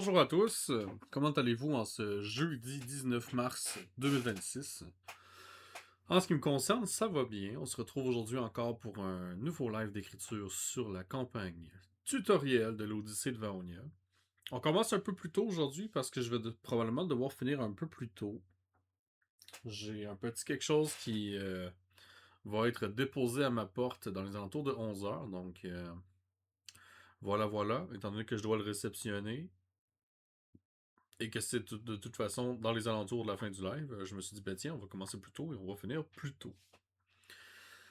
Bonjour à tous, comment allez-vous en ce jeudi 19 mars 2026? En ce qui me concerne, ça va bien. On se retrouve aujourd'hui encore pour un nouveau live d'écriture sur la campagne tutoriel de l'Odyssée de Vaonia. On commence un peu plus tôt aujourd'hui parce que je vais probablement devoir finir un peu plus tôt. J'ai un petit quelque chose qui va être déposé à ma porte dans les alentours de 11 heures, donc voilà, étant donné que je dois le réceptionner. Et que c'est de toute façon dans les alentours de la fin du live, je me suis dit, ben tiens, on va commencer plus tôt et on va finir plus tôt.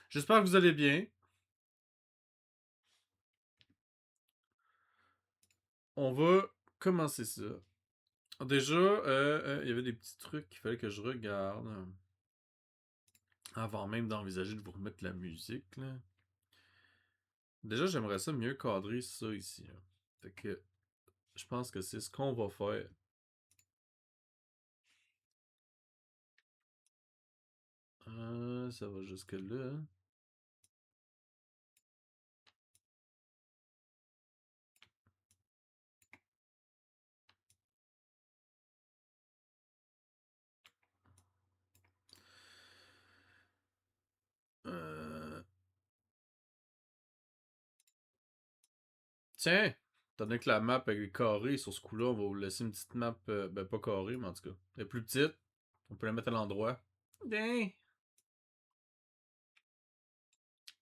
J'espère que vous allez bien. On va commencer ça. Déjà, il y avait des petits trucs qu'il fallait que je regarde avant même d'envisager de vous remettre la musique, là. Déjà, j'aimerais ça mieux cadrer ça ici, là. Fait que je pense que c'est ce qu'on va faire. Ça va jusque-là. Euh, Tiens, étant donné que la map est carrée sur ce coup-là, on va vous laisser une petite map, ben pas carrée, mais en tout cas, elle est plus petite. On peut la mettre à l'endroit. Bien.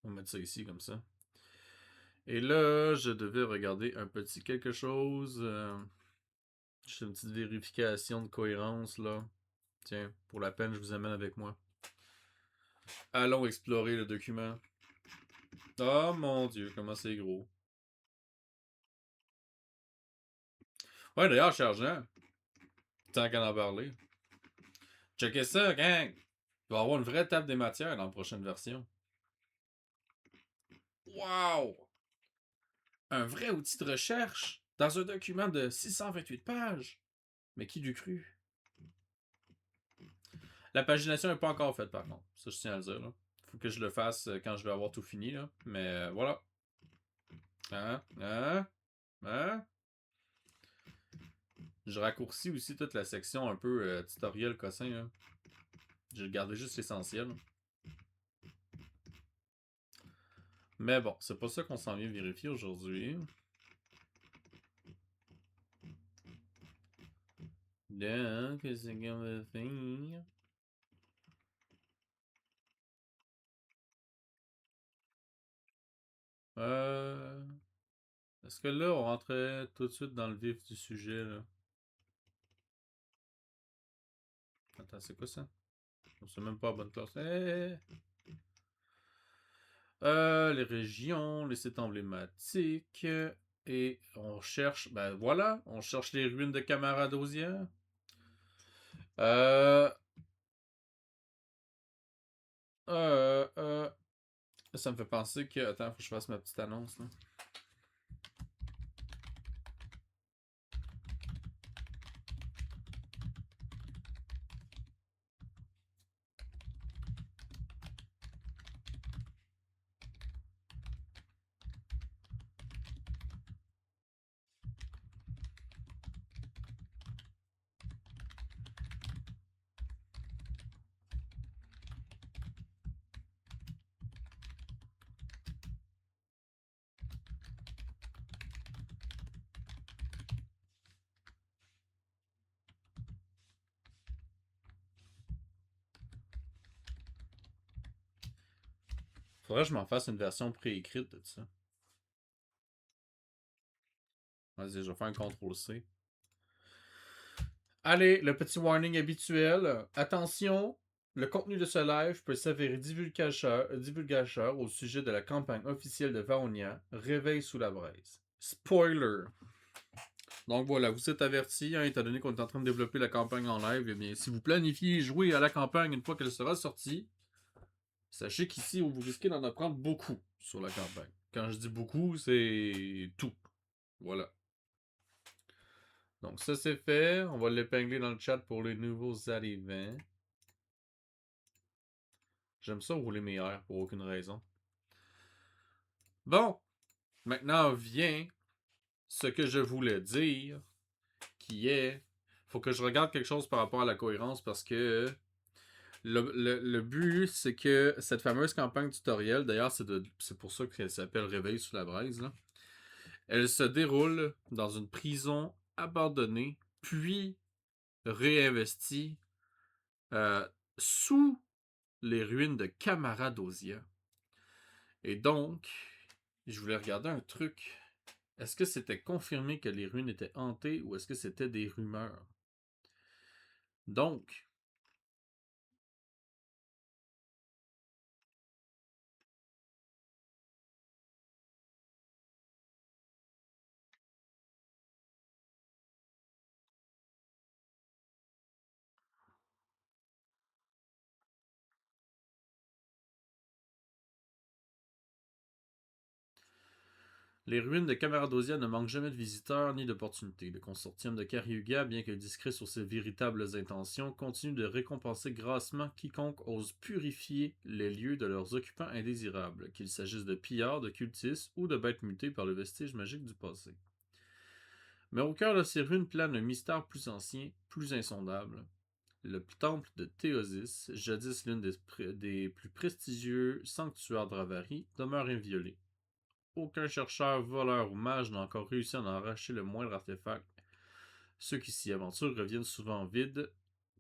On va mettre ça ici comme ça. Et là, je devais regarder un petit quelque chose. Juste une petite vérification de cohérence là. Tiens, pour la peine, je vous amène avec moi. Allons explorer le document. Oh mon dieu, comment c'est gros. Ouais, d'ailleurs, chargeant. Tant qu'à en parler. Checkez ça, gang! Il va y avoir une vraie table des matières dans la prochaine version. Wow! Un vrai outil de recherche dans un document de 628 pages. Mais qui l'eût cru? La pagination n'est pas encore faite par contre. Ça, je tiens à le dire. Là. Faut que je le fasse quand je vais avoir tout fini. Là. Mais voilà. Hein? Hein? Hein? Je raccourcis aussi toute la section un peu tutoriel cossin. Là. J'ai gardé juste l'essentiel. Mais bon, c'est pas ça qu'on s'en vient vérifier aujourd'hui. Donc, qu'est-ce qu'on va faire? Euh... Est-ce que là, on rentrait tout de suite dans le vif du sujet, là? Attends, c'est quoi ça? C'est même pas la bonne classe. Hey! Les régions, les sites emblématiques. Et on cherche, ben voilà, on cherche les ruines de Camaradosia. Euh, euh, euh, Ça me fait penser que. Attends, faut que je fasse ma petite annonce là. Faudrait que je m'en fasse une version préécrite de ça. Vas-y, je vais faire un CTRL-C. Allez, le petit warning habituel. Attention, le contenu de ce live peut s'avérer divulgateur au sujet de la campagne officielle de Vaonia, Réveil sous la braise. Spoiler. Donc voilà, vous êtes avertis, hein, étant donné qu'on est en train de développer la campagne en live, eh bien, si vous planifiez jouer à la campagne une fois qu'elle sera sortie, sachez qu'ici, vous risquez d'en apprendre beaucoup sur la campagne. Quand je dis beaucoup, c'est tout. Voilà. Donc ça c'est fait. On va l'épingler dans le chat pour les nouveaux arrivants. J'aime ça rouler mes airs pour aucune raison. Bon, maintenant vient ce que je voulais dire. qui est... Faut que je regarde quelque chose par rapport à la cohérence parce que le but, c'est que cette fameuse campagne tutoriel, d'ailleurs, c'est pour ça qu'elle s'appelle Réveil sous la braise, là, elle se déroule dans une prison abandonnée, puis réinvestie euh, sous les ruines de Camaradosia. Et donc, je voulais regarder un truc. Est-ce que c'était confirmé que les ruines étaient hantées ou est-ce que c'était des rumeurs? Donc, les ruines de Camaradosia ne manquent jamais de visiteurs ni d'opportunités. Le consortium de Cariuga, bien que discret sur ses véritables intentions, continue de récompenser grassement quiconque ose purifier les lieux de leurs occupants indésirables, qu'il s'agisse de pillards, de cultistes ou de bêtes mutées par le vestige magique du passé. Mais au cœur de ces ruines plane un mystère plus ancien, plus insondable. Le temple de Théosis, jadis l'une des plus prestigieux sanctuaires de Ravarie, demeure inviolé. Aucun chercheur, voleur ou mage n'a encore réussi à en arracher le moindre artefact. Ceux qui s'y aventurent reviennent souvent vides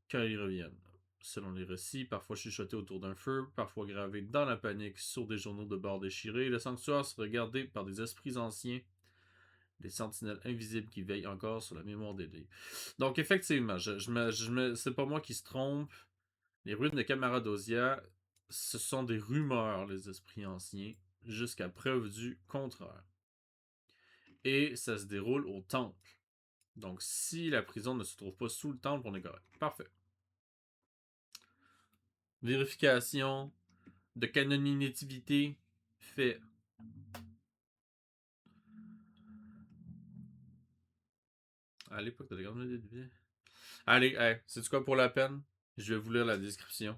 quand ils reviennent. Selon les récits, parfois chuchotés autour d'un feu, parfois gravés dans la panique sur des journaux de bord déchirés, le sanctuaire serait gardé par des esprits anciens, des sentinelles invisibles qui veillent encore sur la mémoire des dés. Donc effectivement, c'est pas moi qui se trompe. Les ruines de Camaradosia, ce sont des rumeurs, les esprits anciens, jusqu'à preuve du contraire. Et ça se déroule au temple. Donc, si la prison ne se trouve pas sous le temple, on est correct. Parfait. Vérification de canonitivité fait. À l'époque de la Grande Vie. Allez, hey, c'est quoi pour la peine? Je vais vous lire la description.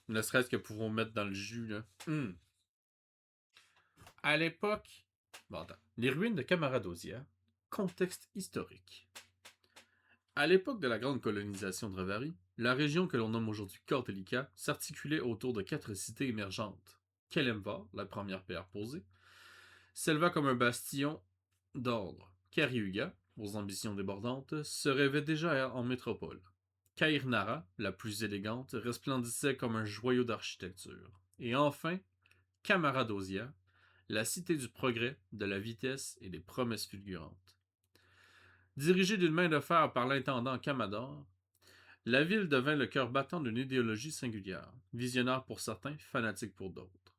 Ne serait-ce que pour vous mettre dans le jus, là. À l'époque. Bon, attends. Les ruines de Camaradosia. Contexte historique. À l'époque de la grande colonisation de Revarie, la région que l'on nomme aujourd'hui Cordelica s'articulait autour de 4 cités émergentes. Kelemvar, la première pierre posée, s'éleva comme un bastion d'ordre. Cariuga, aux ambitions débordantes, se rêvait déjà en métropole. Cairnara, la plus élégante, resplendissait comme un joyau d'architecture. Et enfin, Camaradosia, la cité du progrès, de la vitesse et des promesses fulgurantes. Dirigée d'une main de fer par l'intendant Camador, la ville devint le cœur battant d'une idéologie singulière, visionnaire pour certains, fanatique pour d'autres.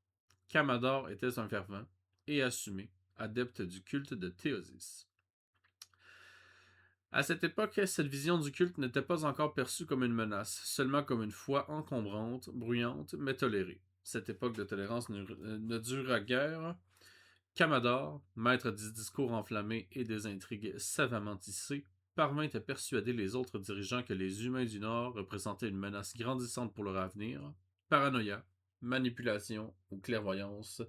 Camador était un fervent et assumé adepte du culte de Théosis. À cette époque, cette vision du culte n'était pas encore perçue comme une menace, seulement comme une foi encombrante, bruyante, mais tolérée. Cette époque de tolérance ne dura guère. Camador, maître des discours enflammés et des intrigues savamment tissées, parvint à persuader les autres dirigeants que les humains du Nord représentaient une menace grandissante pour leur avenir. Paranoïa, manipulation ou clairvoyance,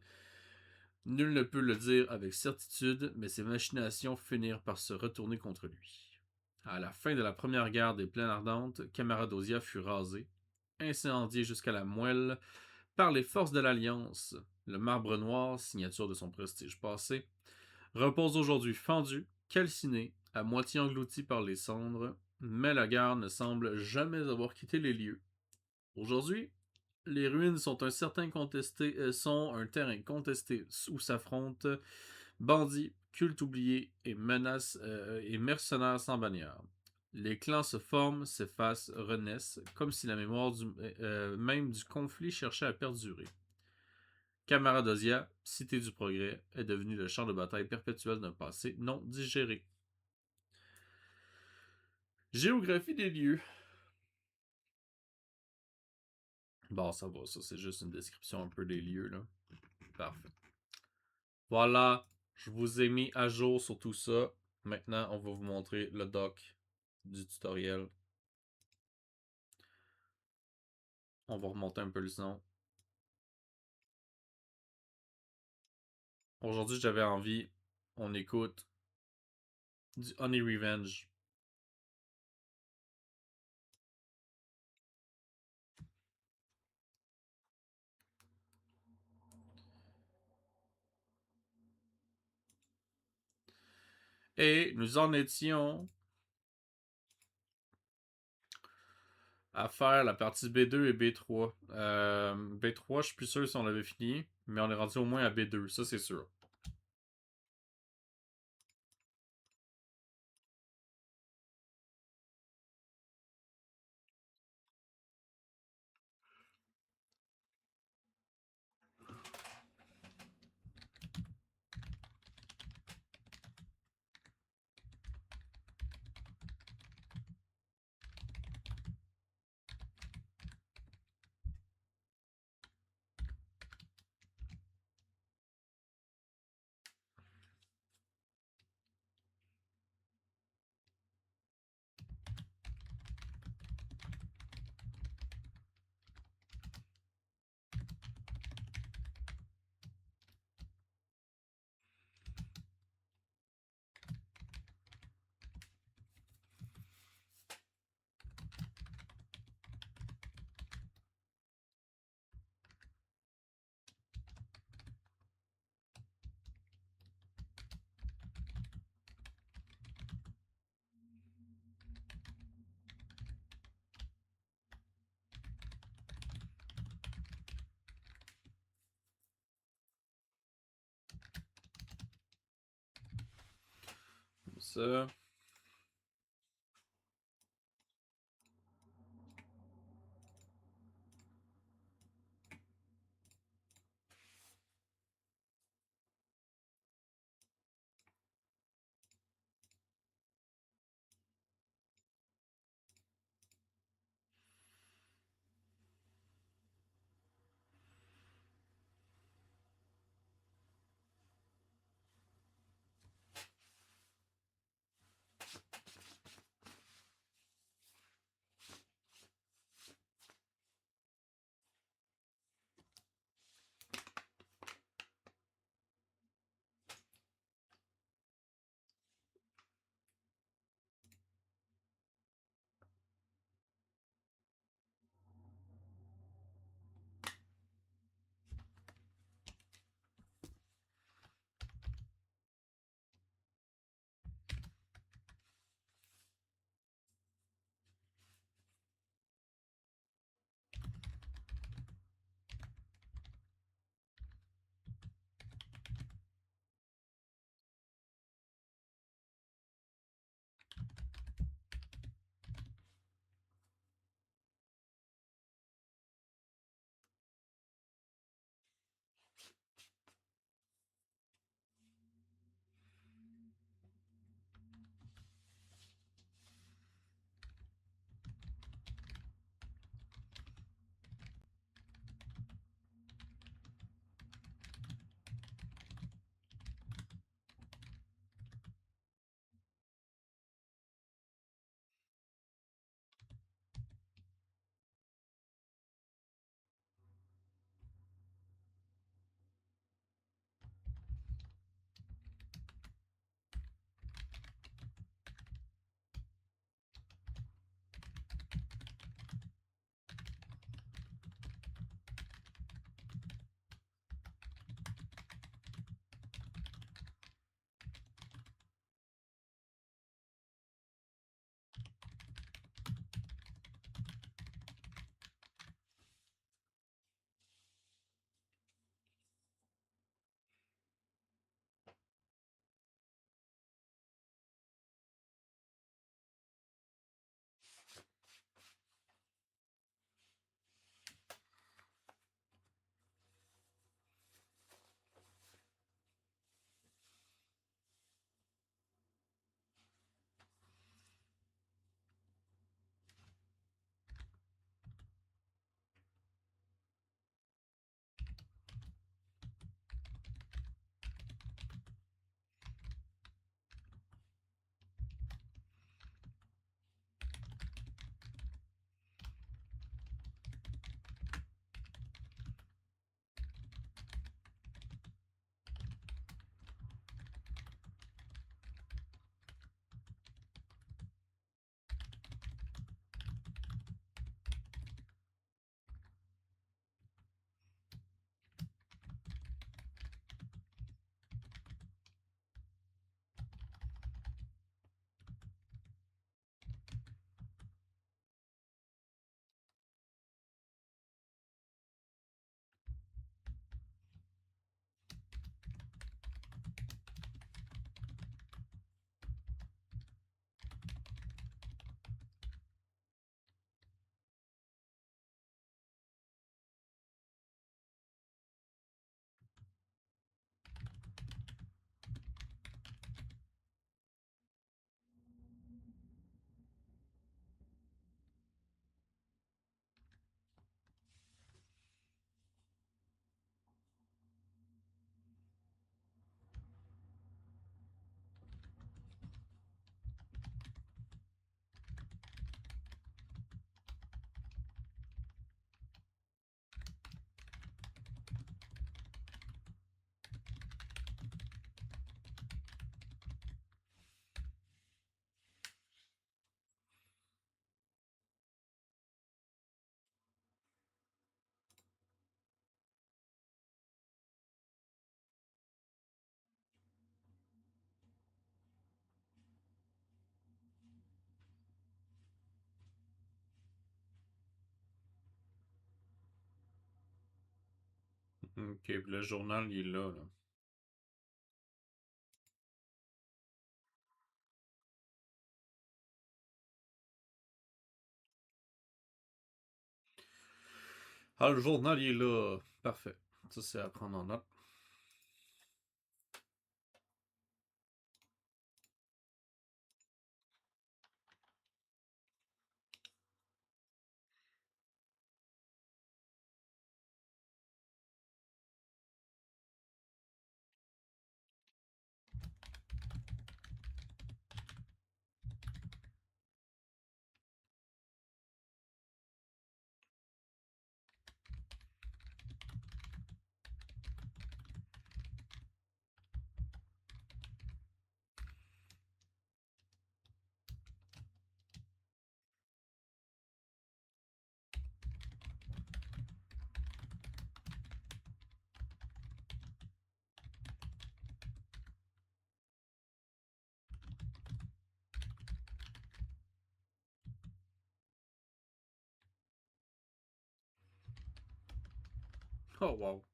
nul ne peut le dire avec certitude, mais ses machinations finirent par se retourner contre lui. À la fin de la première guerre des plaines ardentes, Camaradosia fut rasée, incendiée jusqu'à la moelle par les forces de l'Alliance. Le marbre noir, signature de son prestige passé, repose aujourd'hui fendu, calciné, à moitié englouti par les cendres, mais la guerre ne semble jamais avoir quitté les lieux. Aujourd'hui, les ruines sont un terrain contesté où s'affrontent bandits, cultes oubliés et menaces et mercenaires sans bannière. Les clans se forment, s'effacent, renaissent, comme si la mémoire même du conflit cherchait à perdurer. Camaradosia, cité du progrès, est devenue le champ de bataille perpétuel d'un passé non digéré. Géographie des lieux. Bon, ça va, ça c'est juste une description un peu des lieux, là. Parfait. Voilà, je vous ai mis à jour sur tout ça. Maintenant, on va vous montrer le doc du tutoriel. On va remonter un peu le son. Aujourd'hui, j'avais envie, on écoute du Honey Revenge. Et nous en étions à faire la partie B2 et B3. B3, je suis plus sûr si on l'avait fini, mais on est rendu au moins à B2, ça c'est sûr. Ça. Ok, puis le journal, il est là. Ah, le journal, il est là. Parfait. Ça, c'est à prendre en note. Oh, wow.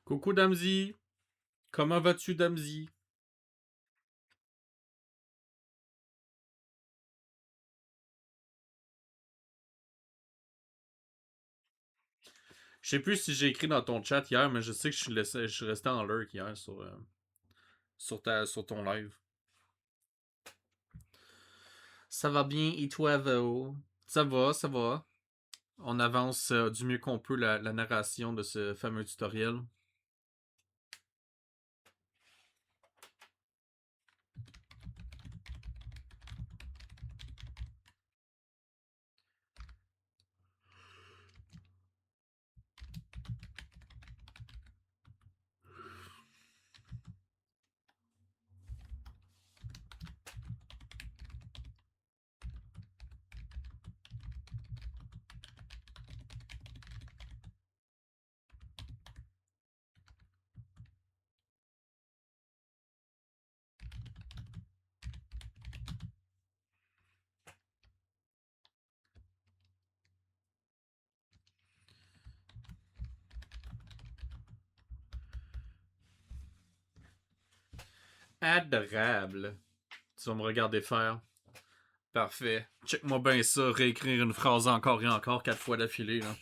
Coucou, Damzi. Comment vas-tu, Damzi? Je sais plus si j'ai écrit dans ton chat hier, mais je sais que je suis resté en lurk hier sur ton live. Ça va bien, et toi, Vo? Ça va, ça va. On avance du mieux qu'on peut la narration de ce fameux tutoriel. Adorable. Tu vas me regarder faire. Parfait. Check-moi bien ça, réécrire une phrase encore et encore 4 fois d'affilée, là.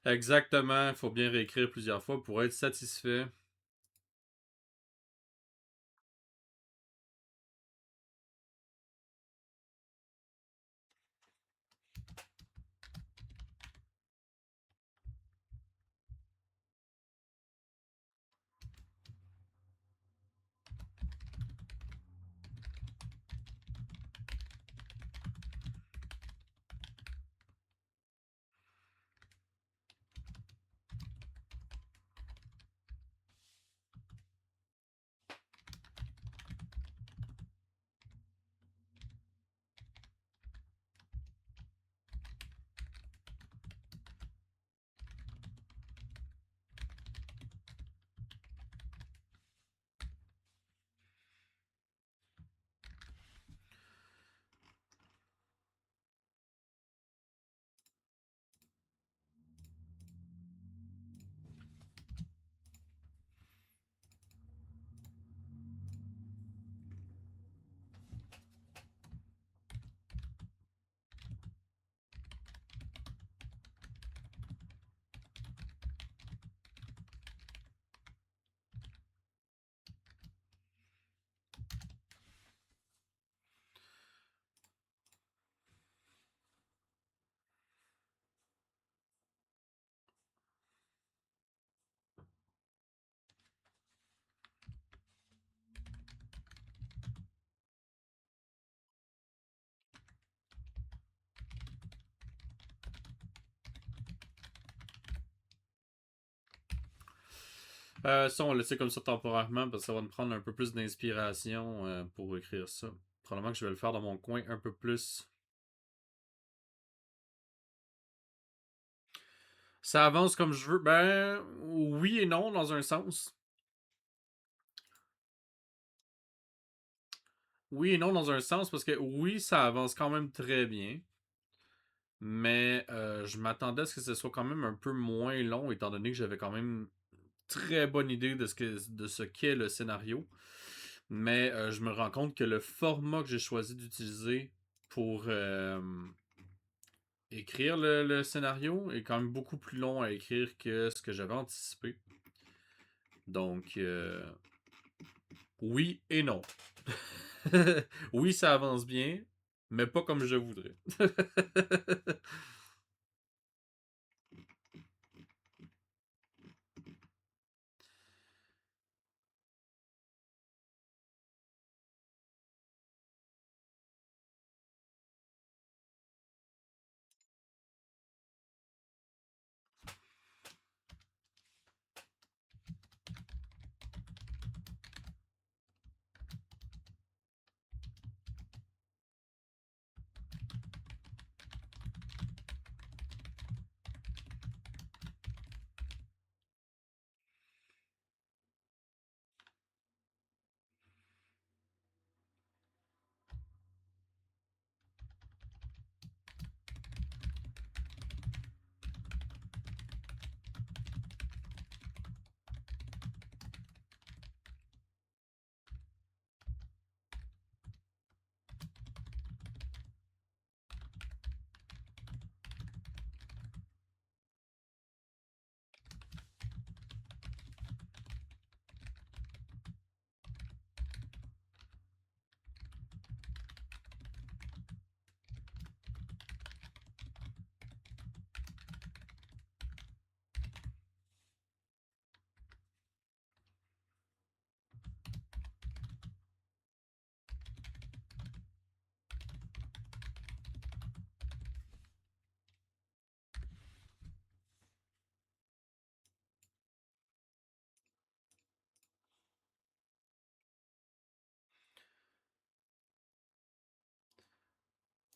Exactement, il faut bien réécrire plusieurs fois pour être satisfait. Ça, on le sait comme ça temporairement parce que ça va me prendre un peu plus d'inspiration pour écrire ça. Probablement que je vais le faire dans mon coin un peu plus. Ça avance comme je veux. Ben, oui et non, dans un sens. Oui et non, dans un sens, parce que oui, ça avance quand même très bien. Mais je m'attendais à ce que ce soit quand même un peu moins long, étant donné que j'avais quand même très bonne idée de ce qu'est le scénario. Mais je me rends compte que le format que j'ai choisi d'utiliser pour écrire le scénario est quand même beaucoup plus long à écrire que ce que j'avais anticipé. Donc, oui et non. Oui, ça avance bien, mais pas comme je voudrais.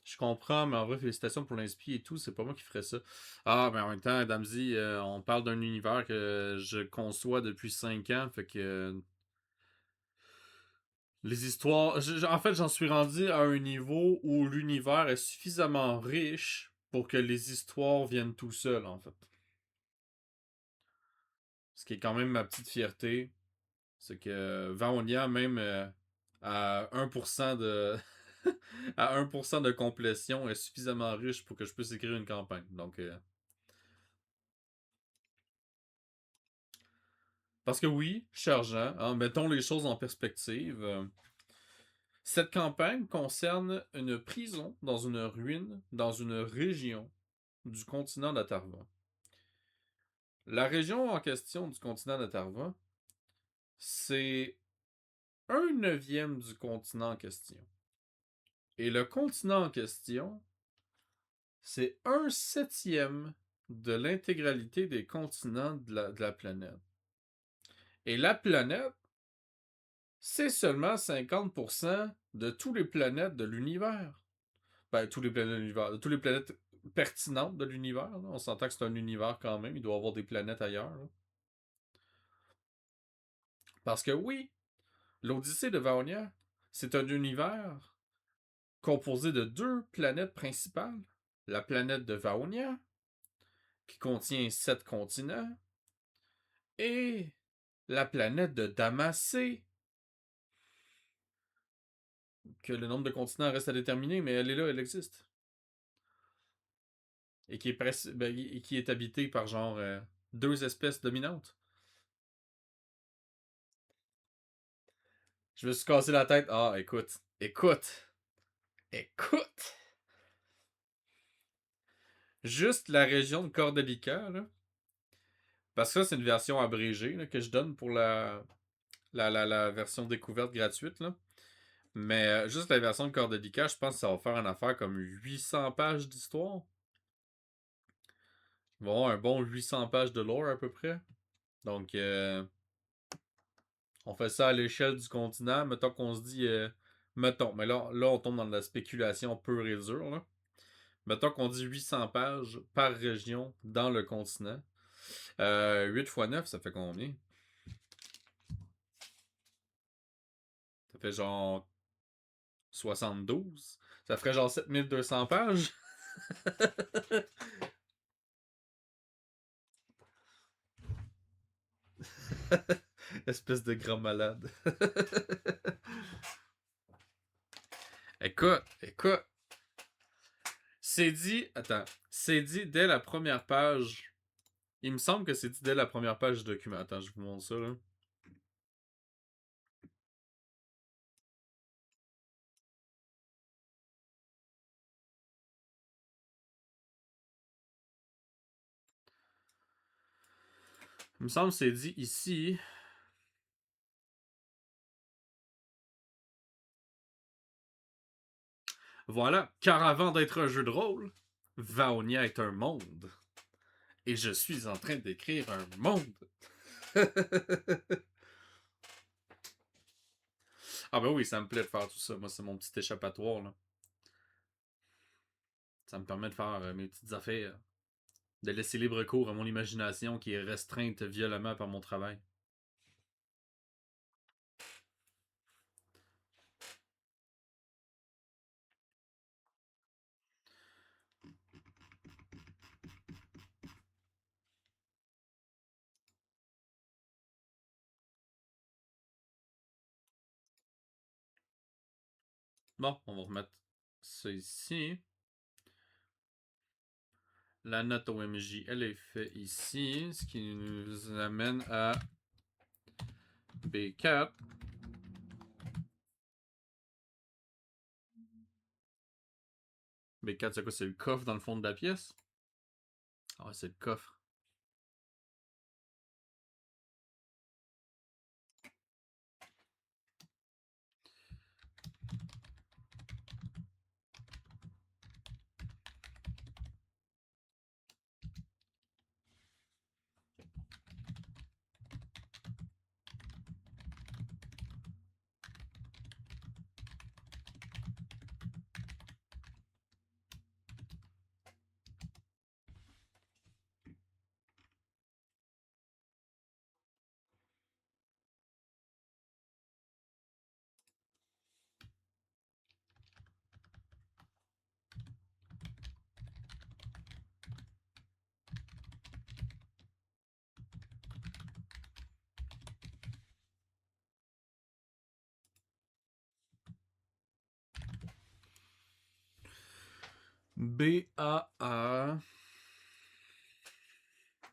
Je comprends, mais en vrai, félicitations pour l'inspi et tout, c'est pas moi qui ferais ça. Ah, mais en même temps, Damsy, on parle d'un univers que je conçois depuis 5 ans, fait que les histoires. En fait, j'en suis rendu à un niveau où l'univers est suffisamment riche pour que les histoires viennent tout seuls, en fait. Ce qui est quand même ma petite fierté, c'est que Vaonia, même à 1% de. à 1% de complétion, est suffisamment riche pour que je puisse écrire une campagne. Donc, parce que oui, chargeant, hein, mettons les choses en perspective. Cette campagne concerne une prison dans une ruine, dans une région du continent d'Atarva. La région en question du continent d'Atarva, c'est un neuvième du continent en question. Et le continent en question, c'est un septième de l'intégralité des continents de la planète. Et la planète, c'est seulement 50% de tous les planètes de l'univers. Ben, tous les planètes de l'univers. De toutes les planètes pertinentes de l'univers. On s'entend que c'est un univers quand même. Il doit y avoir des planètes ailleurs. Là. Parce que oui, l'Odyssée de Vaonia, c'est un univers composé de deux planètes principales. La planète de Vaonia, qui contient 7 continents, et la planète de Damassé, que le nombre de continents reste à déterminer, mais elle est là, elle existe. Et qui est, qui est habitée par genre 2 espèces dominantes. Je me suis cassé la tête. Ah, écoute. Juste la région de Cordelica, là. Parce que ça, c'est une version abrégée là, que je donne pour la version découverte gratuite. Là. Mais juste la version de Cordelica, je pense que ça va faire une affaire comme 800 pages d'histoire. Il va y avoir un bon 800 pages de lore à peu près. Donc, On fait ça à l'échelle du continent. Mettons qu'on se dit. Mettons, mais là, on tombe dans de la spéculation pure et dure. Là. Mettons qu'on dit 800 pages par région dans le continent. 8 fois 9, ça fait combien? Ça fait genre 72. Ça ferait genre 7200 pages. Espèce de grand malade. écoute. C'est dit. Attends. C'est dit dès la première page. Il me semble que c'est dit dès la première page du document. Attends, je vous montre ça là. Il me semble que c'est dit ici. Voilà, car avant d'être un jeu de rôle, Vaonia est un monde. Et je suis en train d'écrire un monde. Ah ben oui, ça me plaît de faire tout ça. Moi, c'est mon petit échappatoire. Là. Ça me permet de faire mes petites affaires. De laisser libre cours à mon imagination qui est restreinte violemment par mon travail. Bon, on va remettre ça ici. La note OMJ, elle est faite ici, ce qui nous amène à B4. B4, c'est quoi? C'est le coffre dans le fond de la pièce? Ah ouais, c'est le coffre. BAA.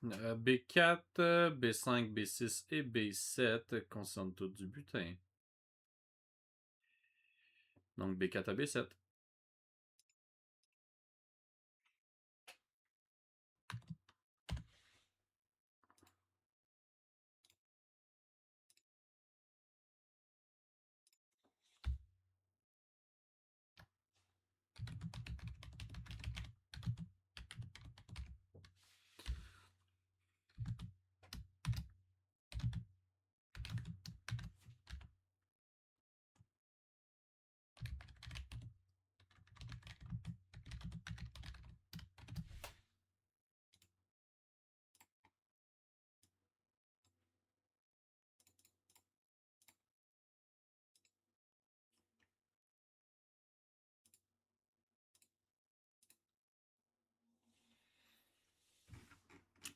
B4, B5, B6 et B7 concernent tout du butin. Donc B4 à B7.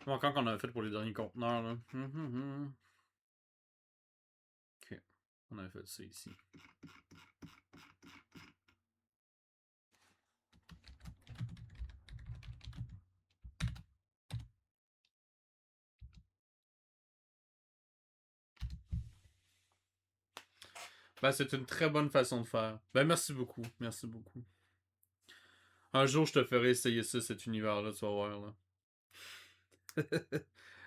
Encore qu'on avait fait pour les derniers conteneurs. Là. Ok. On avait fait ça ici. Ben, c'est une très bonne façon de faire. Ben, merci beaucoup. Merci beaucoup. Un jour, je te ferai essayer ça, cet univers-là, tu vas voir. Là.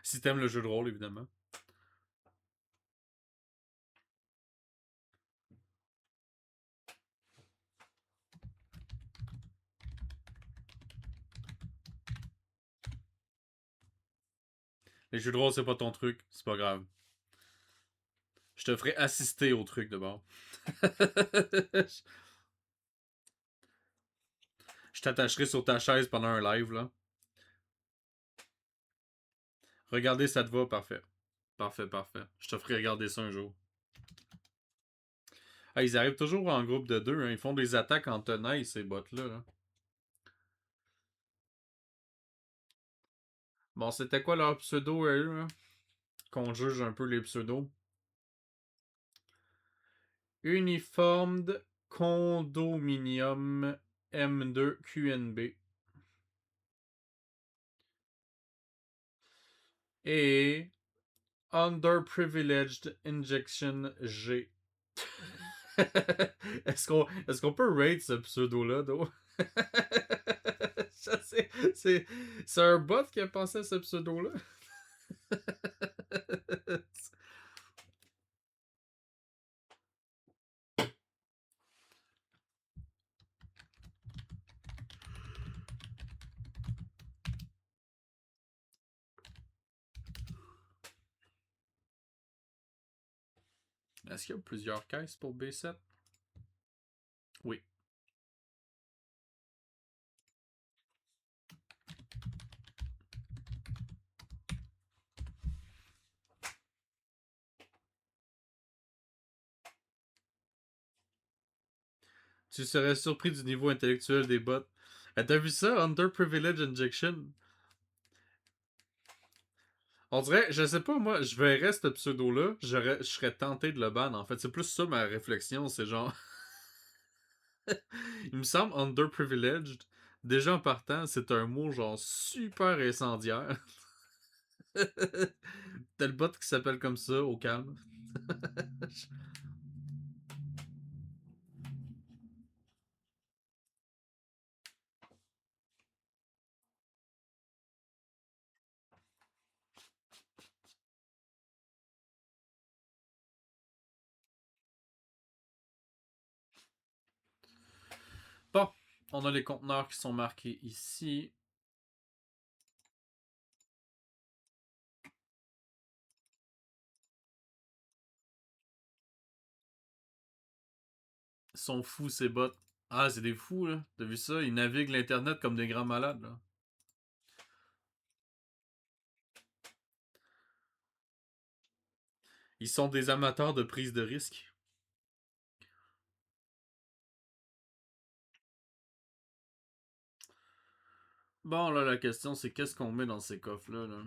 Si t'aimes le jeu de rôle, évidemment. Les jeux de rôle, c'est pas ton truc, c'est pas grave. Je te ferai assister au truc de bord. Je t'attacherai sur ta chaise pendant un live, là. Regardez, ça te va, parfait. Parfait, parfait. Je te ferai regarder ça un jour. Ah, ils arrivent toujours en groupe de deux, hein. Ils font des attaques en tenaille, ces bots-là, là. Bon, c'était quoi leur pseudo, eux, là? Qu'on juge un peu les pseudos. Uniformed Condominium M2 QNB. Et Underprivileged Injection G. Est-ce qu'on peut rate ce pseudo-là, d'eau? C'est un bot qui a pensé à ce pseudo-là. Est-ce qu'il y a plusieurs caisses pour B7? Oui. Tu serais surpris du niveau intellectuel des bots. T'as vu ça? Underprivileged Injection? On dirait, je sais pas, moi, je verrais ce pseudo-là, je serais tenté de le ban, en fait. C'est plus ça ma réflexion, c'est genre... Il me semble underprivileged, déjà en partant, c'est un mot genre super incendiaire. T'as le bot qui s'appelle comme ça, au calme. Bon, on a les conteneurs qui sont marqués ici. Ils sont fous, ces bots. Ah, c'est des fous, là. T'as vu ça? Ils naviguent l'Internet comme des grands malades, là. Ils sont des amateurs de prise de risque. Bon, là, la question, c'est qu'est-ce qu'on met dans ces coffres-là, là?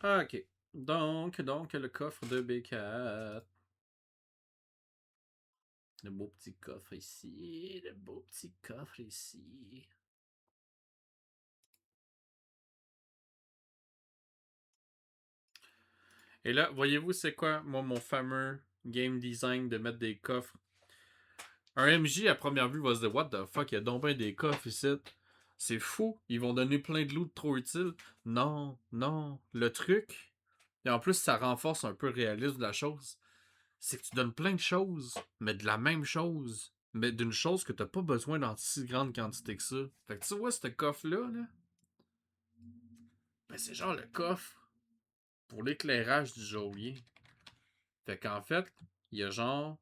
Ok. Donc, le coffre de B4. Le beau petit coffre ici. Le beau petit coffre ici. Et là, voyez-vous, c'est quoi, moi, mon fameux game design de mettre des coffres? Un MJ, à première vue, va se dire, what the fuck, il y a donc bien des coffres ici. C'est fou, ils vont donner plein de loot trop utile. Non, non. Le truc, et en plus, ça renforce un peu le réalisme de la chose, c'est que tu donnes plein de choses, mais de la même chose, mais d'une chose que t'as pas besoin dans si grande quantité que ça. Fait que tu vois, ce coffre-là, là, ben c'est genre le coffre pour l'éclairage du geôlier. Fait qu'en fait, il y a genre...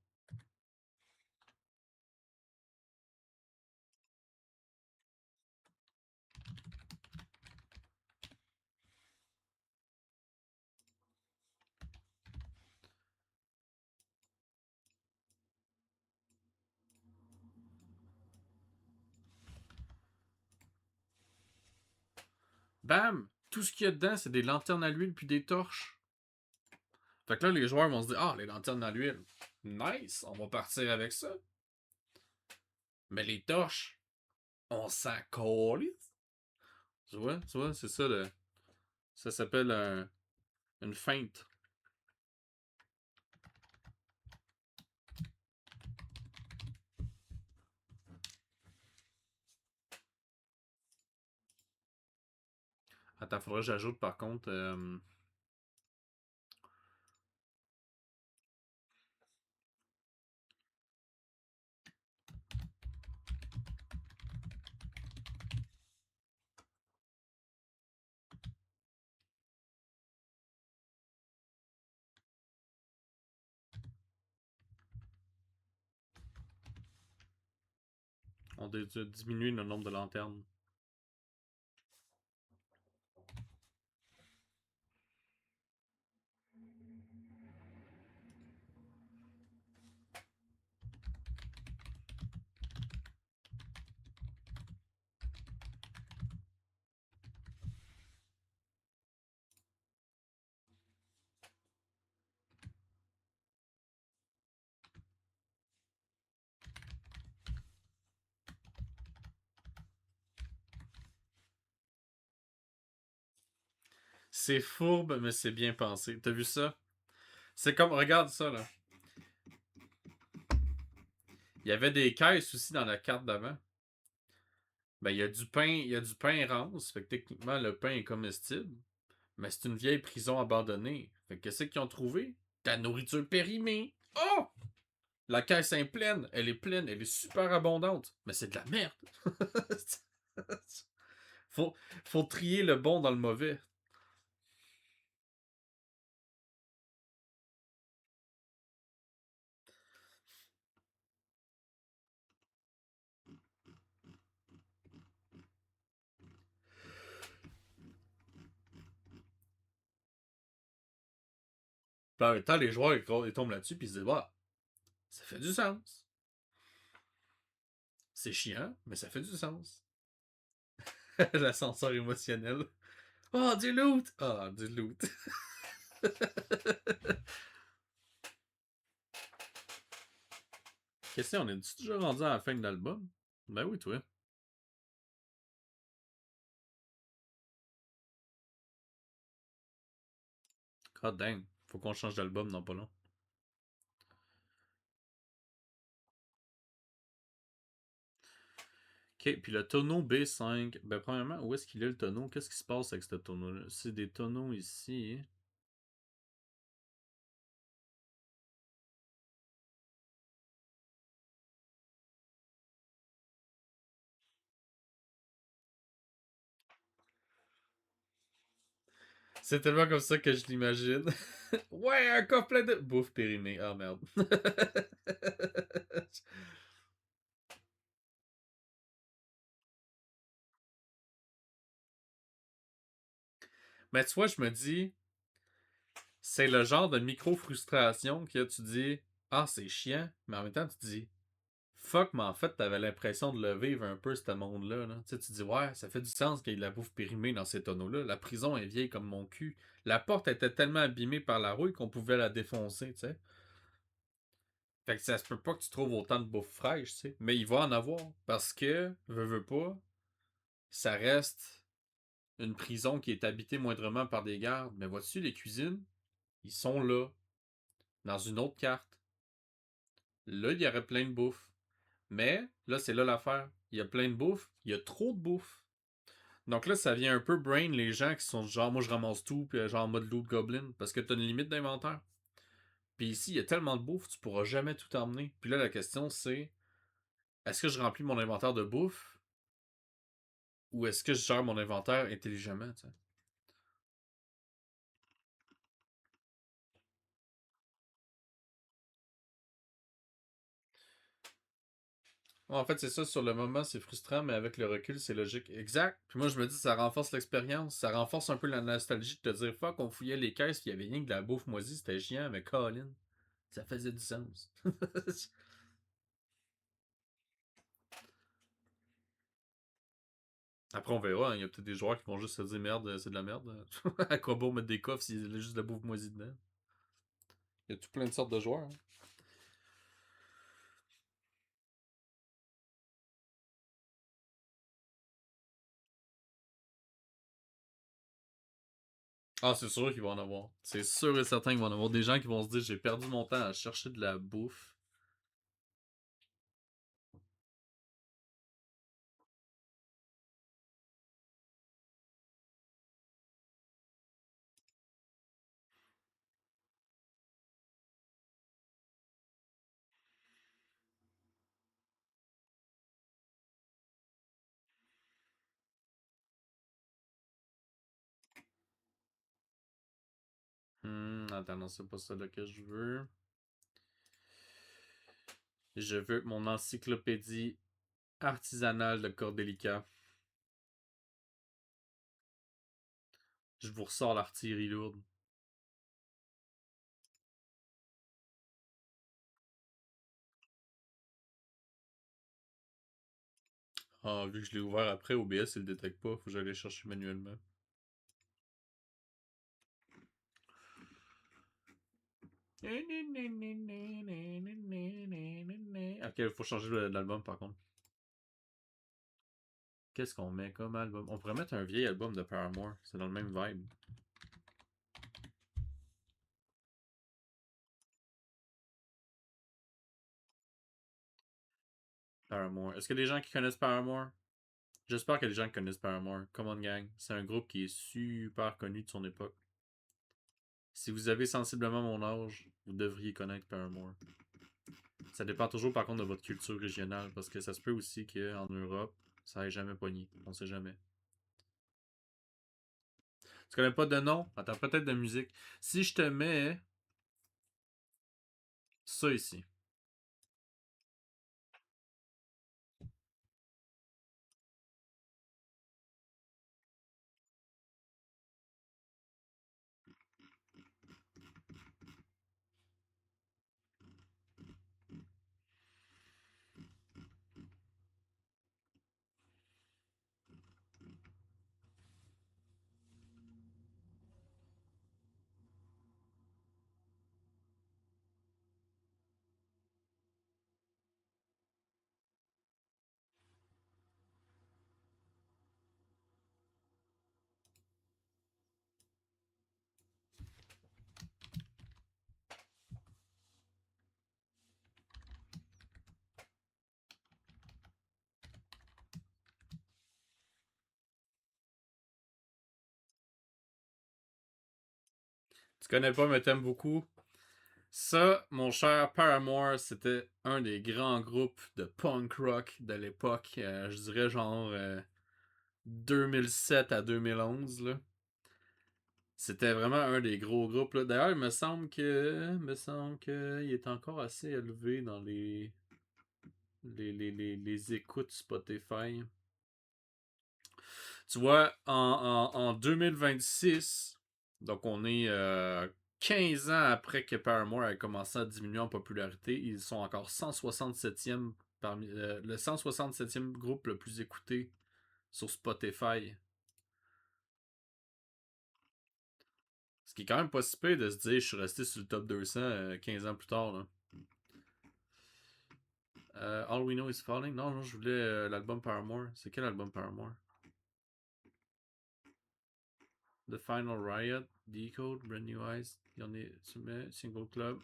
Bam! Tout ce qu'il y a dedans, c'est des lanternes à l'huile puis des torches. Fait que là, les joueurs vont se dire, ah, les lanternes à l'huile. Nice, on va partir avec ça. Mais les torches, on s'en calisse. Tu vois, c'est ça le. Ça s'appelle une feinte. Attends, faudrait que j'ajoute par contre. On diminue le nombre de lanternes. C'est fourbe, mais c'est bien pensé. T'as vu ça? C'est comme, regarde ça là. Il y avait des caisses aussi dans la carte d'avant. Ben, il y a du pain rance. Fait que techniquement, le pain est comestible. Mais c'est une vieille prison abandonnée. Fait que qu'est-ce qu'ils ont trouvé? De la nourriture périmée. Oh! La caisse est pleine. Elle est super abondante. Mais c'est de la merde. faut, faut trier le bon dans le mauvais. Puis en même temps, les joueurs ils tombent là-dessus puis ils se disent, bah, ça fait du sens. C'est chiant, mais ça fait du sens. L'ascenseur émotionnel. Oh, du loot! Ah, oh, du loot. Question, on est déjà rendu à la fin de l'album? Ben oui, toi. God dang. Faut qu'on change d'album dans pas long. Ok, puis le tonneau B5. Ben, premièrement, où est-ce qu'il est le tonneau? Qu'est-ce qui se passe avec ce tonneau-là? C'est des tonneaux ici. C'est tellement comme ça que je l'imagine. Ouais, un coffre plein de bouffe périmée. Ah merde. Mais tu vois, je me dis, c'est le genre de micro-frustration que tu dis, ah, c'est chiant, mais en même temps, tu te dis, fuck, mais en fait, t'avais l'impression de le vivre un peu, ce monde-là. Là. Tu sais, tu dis, ouais, ça fait du sens qu'il y ait de la bouffe périmée dans ces tonneaux-là. La prison est vieille comme mon cul. La porte était tellement abîmée par la rouille qu'on pouvait la défoncer, tu sais. Fait que ça se peut pas que tu trouves autant de bouffe fraîche, tu sais. Mais il va en avoir. Parce que, veux pas, ça reste une prison qui est habitée moindrement par des gardes. Mais vois-tu, les cuisines, ils sont là, dans une autre carte. Là, il y aurait plein de bouffe. Mais, là, c'est là l'affaire. Il y a plein de bouffe, il y a trop de bouffe. Donc là, ça vient un peu brain les gens qui sont genre, moi je ramasse tout, puis genre en mode loot goblin, parce que t'as une limite d'inventaire. Puis ici, il y a tellement de bouffe, tu pourras jamais tout emmener. Puis là, la question c'est, est-ce que je remplis mon inventaire de bouffe, ou est-ce que je gère mon inventaire intelligemment, tu sais? En fait, c'est ça, sur le moment, c'est frustrant, mais avec le recul, c'est logique. Exact. Puis moi, je me dis, ça renforce l'expérience. Ça renforce un peu la nostalgie de te dire, fuck, on fouillait les caisses, puis il y avait rien que de la bouffe moisie, c'était chiant, mais Colin, ça faisait du sens. Après, on verra. Il y a peut-être des joueurs qui vont juste se dire merde, c'est de la merde. À quoi bon mettre des coffres s'il y a juste de la bouffe moisie dedans? Il y a tout plein de sortes de joueurs, hein. Ah, c'est sûr qu'ils vont en avoir. C'est sûr et certain qu'ils vont en avoir des gens qui vont se dire j'ai perdu mon temps à chercher de la bouffe. Attends, non, c'est pas ça là que je veux. Je veux mon encyclopédie artisanale de Cordelica. Je vous ressors l'artillerie lourde. Ah, vu que je l'ai ouvert après, OBS il le détecte pas, faut que j'aille chercher manuellement. Ok, il faut changer l'album par contre. Qu'est-ce qu'on met comme album? On pourrait mettre un vieil album de Paramore, c'est dans le même vibe. Paramore. Est-ce qu'il y a des gens qui connaissent Paramore? J'espère qu'il y a des gens qui connaissent Paramore. Come on gang, c'est un groupe qui est super connu de son époque. Si vous avez sensiblement mon âge, vous devriez connaître Paramore. Ça dépend toujours par contre de votre culture régionale, parce que ça se peut aussi qu'en Europe, ça ait jamais pogné. On sait jamais. Tu connais pas de nom? Attends, peut-être de musique. Si je te mets ça ici. Tu connais pas, mais t'aimes beaucoup. Ça, mon cher Paramore, c'était un des grands groupes de punk rock de l'époque. Je dirais genre 2007 à 2011. Là. C'était vraiment un des gros groupes. Là. D'ailleurs, il me semble que il est encore assez élevé dans les écoutes Spotify. Tu vois, en 2026, donc on est 15 ans après que Paramore a commencé à diminuer en popularité, ils sont encore 167e parmi le 167e groupe le plus écouté sur Spotify. Ce qui est quand même pas si pire de se dire je suis resté sur le top 200 15 ans plus tard. Là. All We Know Is Falling. Non, non, je voulais l'album Paramore. C'est quel album Paramore? The Final Riot, Decode, Brand New Eyes. Il y en est, tu mets Single Club.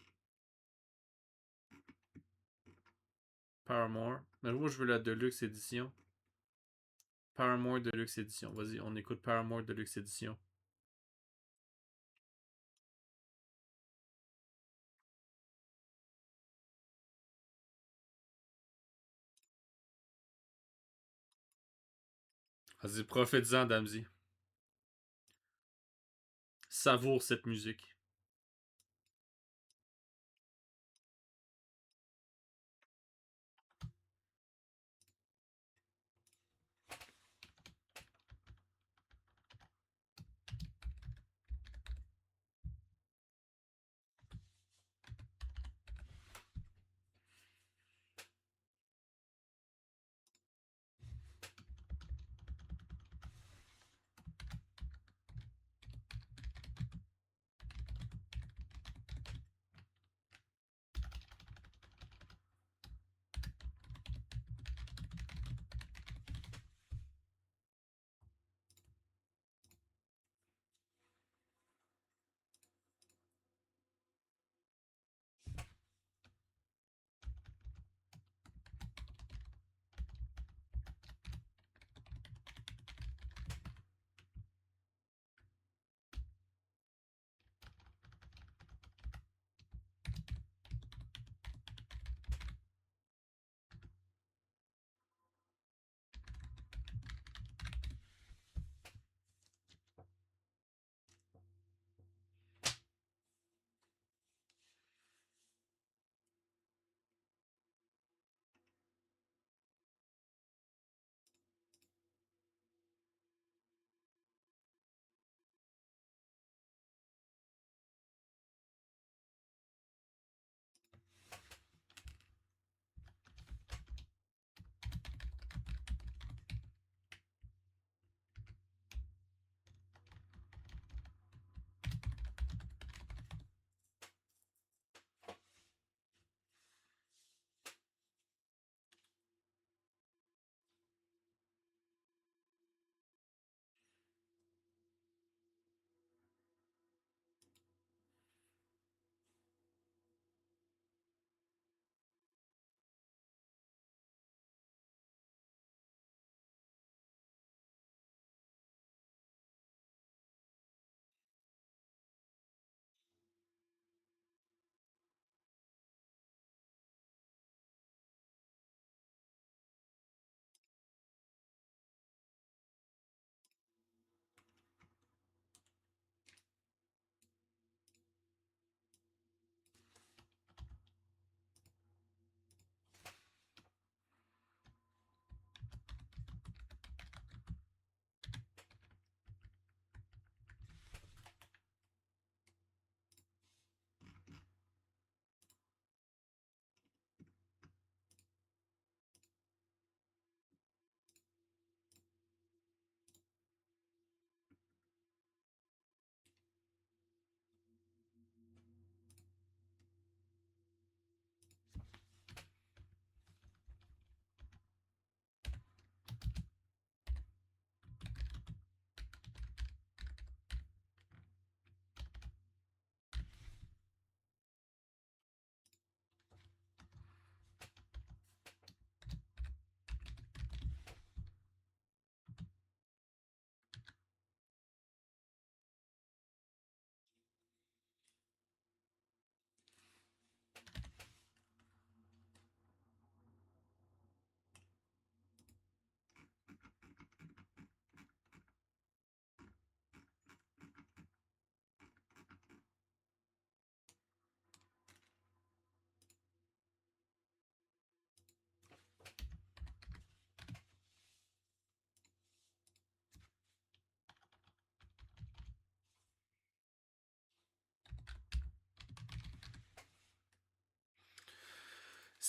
Paramore. Mais moi, je veux la Deluxe Edition. Paramore Deluxe Edition. Vas-y, on écoute Paramore Deluxe Edition. Vas-y, profite-en, Damsy. Savoure cette musique.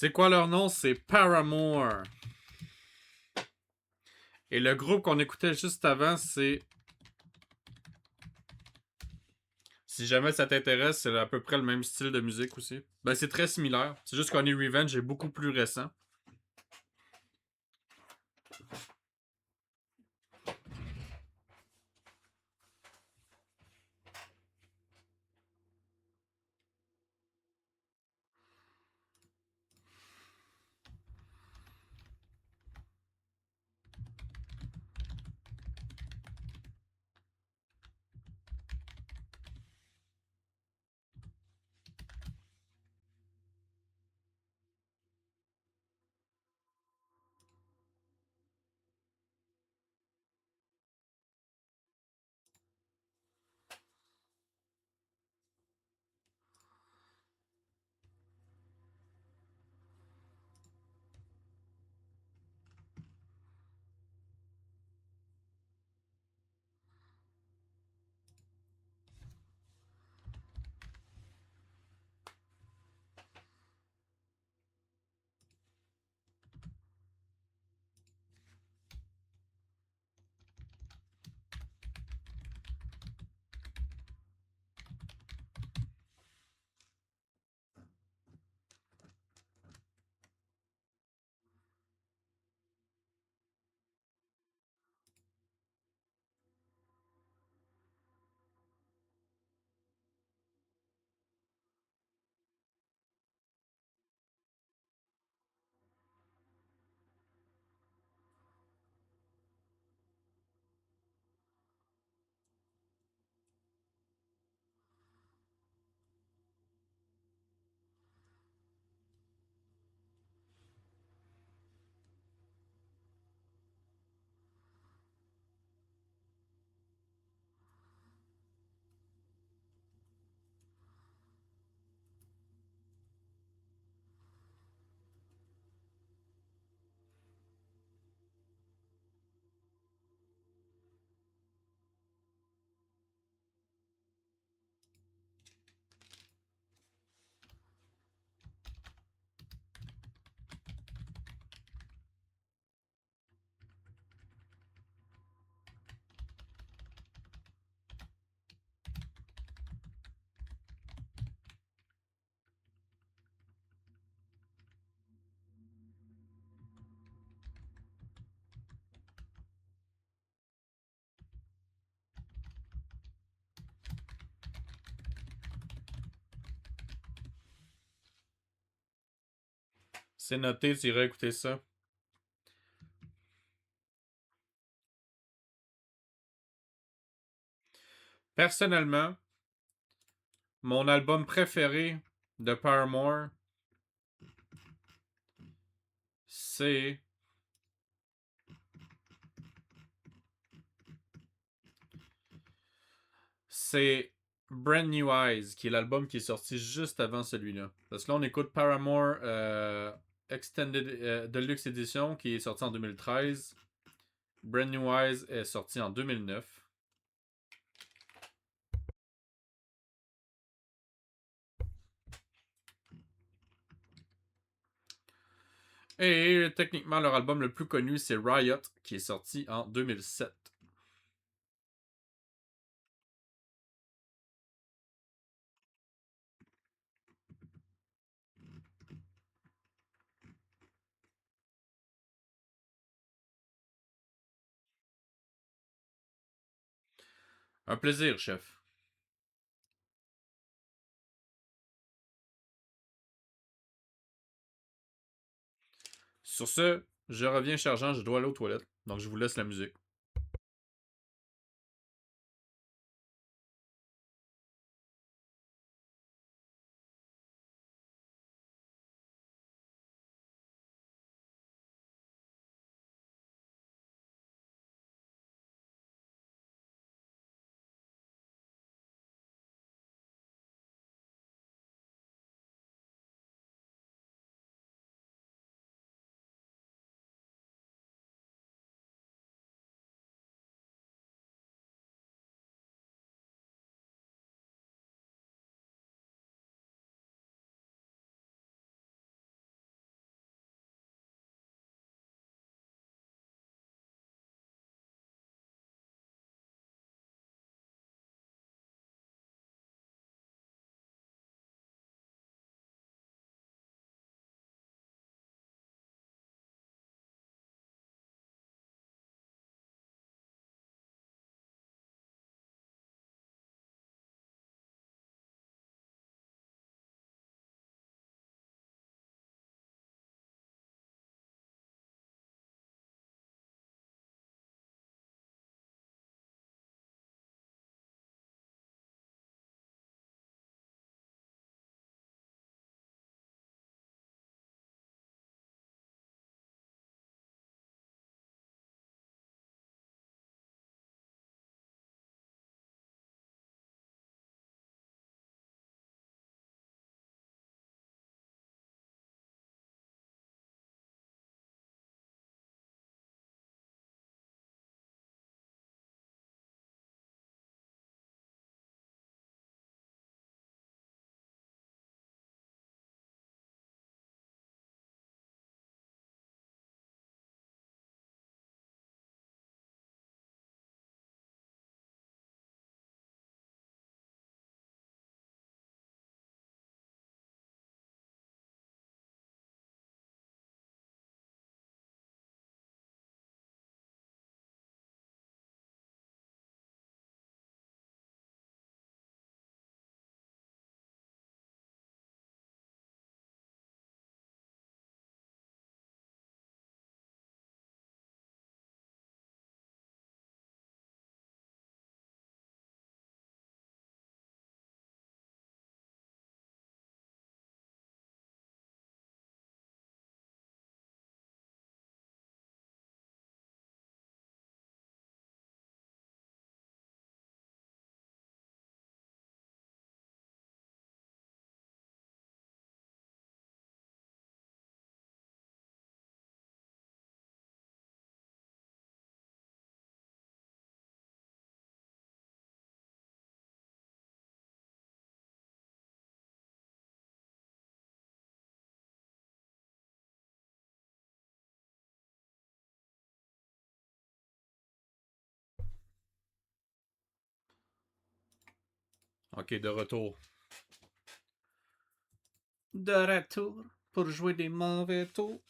C'est quoi leur nom? C'est Paramore. Et le groupe qu'on écoutait juste avant, c'est... Si jamais ça t'intéresse, c'est à peu près le même style de musique aussi. Ben, c'est très similaire. C'est juste qu'on est Revenge est beaucoup plus récent. C'est noté, tu iras écouter ça. Personnellement, mon album préféré de Paramore, c'est... C'est Brand New Eyes, qui est l'album qui est sorti juste avant celui-là. Parce que là, on écoute Paramore Extended Deluxe Edition, qui est sorti en 2013. Brand New Eyes est sorti en 2009. Et techniquement, leur album le plus connu, c'est Riot, qui est sorti en 2007. Un plaisir, chef. Sur ce, je reviens chargeant, je dois aller aux toilettes. Donc je vous laisse la musique. Ok, de retour. De retour pour jouer des mauvais tours.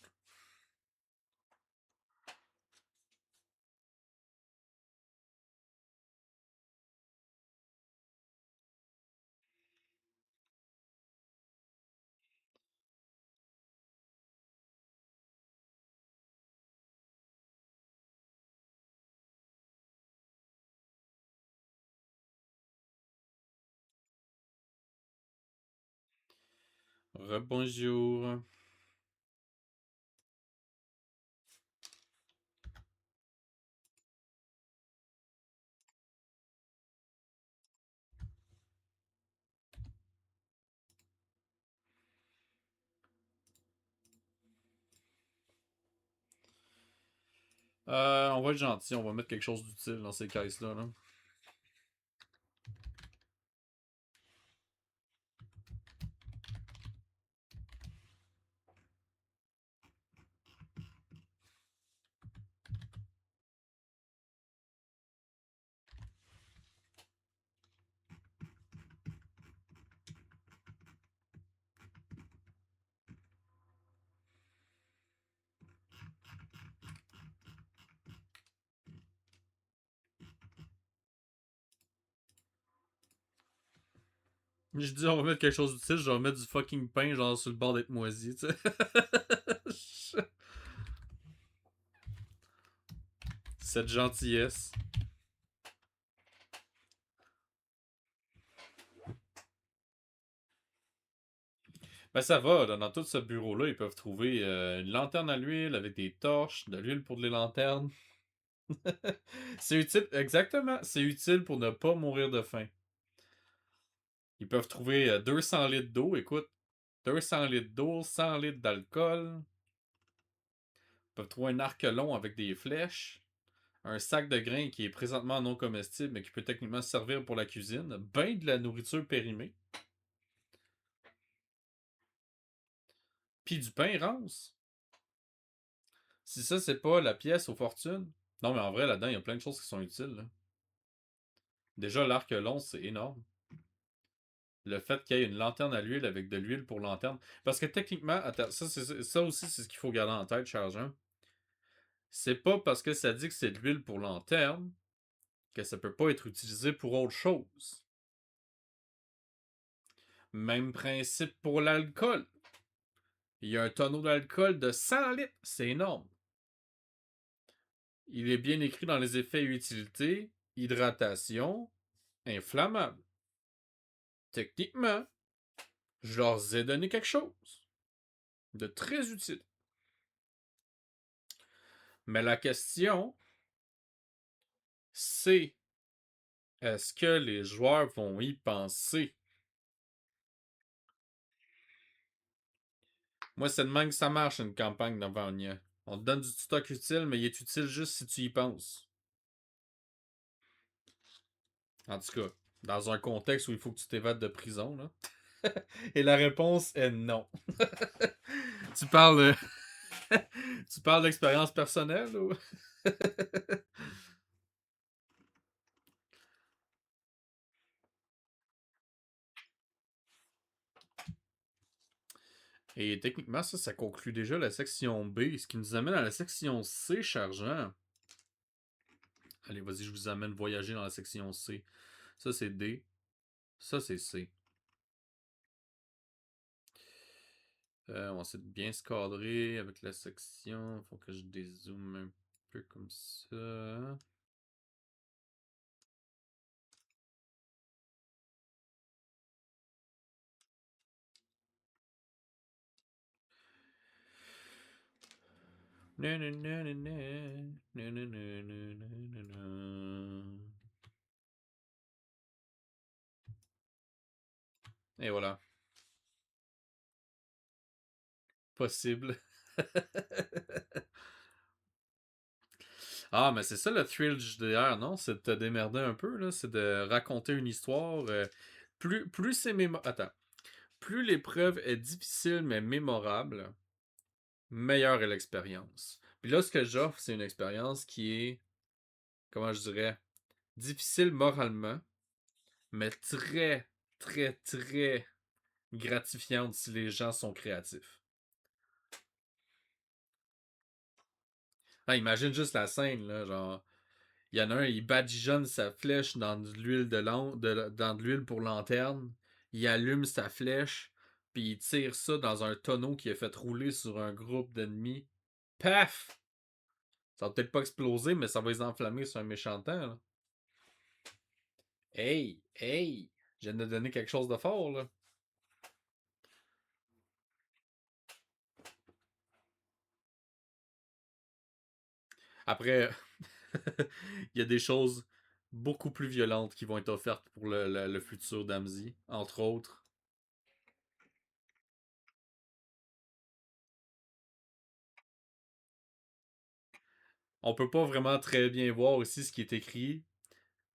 Rebonjour. On va être gentil, on va mettre quelque chose d'utile dans ces caisses-là. Là. Je dis on va mettre quelque chose d'utile, je vais mettre du fucking pain genre sur le bord d'être moisi, tu sais. Cette gentillesse. Ben ça va, dans tout ce bureau-là, ils peuvent trouver une lanterne à l'huile avec des torches, de l'huile pour les lanternes. C'est utile, exactement, c'est utile pour ne pas mourir de faim. Ils peuvent trouver 200 litres d'eau, écoute, 200 litres d'eau, 100 litres d'alcool. Ils peuvent trouver un arc long avec des flèches. Un sac de grains qui est présentement non comestible, mais qui peut techniquement servir pour la cuisine. Ben de la nourriture périmée. Puis du pain rance. Si ça, c'est pas la pièce aux fortunes. Non, mais en vrai, là-dedans, il y a plein de choses qui sont utiles. Là. Déjà, l'arc long, c'est énorme. Le fait qu'il y ait une lanterne à l'huile avec de l'huile pour lanterne. Parce que techniquement, attends, ça aussi, c'est ce qu'il faut garder en tête, cher Jean. C'est pas parce que ça dit que c'est de l'huile pour lanterne que ça peut pas être utilisé pour autre chose. Même principe pour l'alcool. Il y a un tonneau d'alcool de 100 litres. C'est énorme. Il est bien écrit dans les effets et utilités. Hydratation. Inflammable. Techniquement, je leur ai donné quelque chose de très utile. Mais la question, c'est est-ce que les joueurs vont y penser? Moi, c'est de même que ça marche une campagne de Vania. On te donne du stock utile, mais il est utile juste si tu y penses. En tout cas, dans un contexte où il faut que tu t'évades de prison, là. Et la réponse est non. tu parles. tu parles d'expérience personnelle ou. Et techniquement, ça conclut déjà la section B, ce qui nous amène à la section C, chargeant. Allez, vas-y, je vous amène voyager dans la section C. Ça, c'est D. Ça, c'est C. On va essayer de bien se cadrer avec la section. Faut que je dézoome un peu comme ça. Et voilà. Possible. Ah, mais c'est ça le thrill du JDR, non? C'est de te démerder un peu, là. C'est de raconter une histoire. Plus c'est Attends. Plus l'épreuve est difficile mais mémorable, meilleure est l'expérience. Puis là, ce que j'offre, c'est une expérience qui est, comment je dirais, difficile moralement, mais très, très, très gratifiante si les gens sont créatifs. Ah, imagine juste la scène, là, genre, il y en a un, il badigeonne sa flèche dans de l'huile dans de l'huile pour lanterne, il allume sa flèche, puis il tire ça dans un tonneau qui est fait rouler sur un groupe d'ennemis. Paf! Ça va peut-être pas exploser, mais ça va les enflammer sur un méchant temps, là. Hey! Hey! Je viens de donner quelque chose de fort, là. Après, il y a des choses beaucoup plus violentes qui vont être offertes pour le futur d'Amzi, entre autres. On peut pas vraiment très bien voir aussi ce qui est écrit,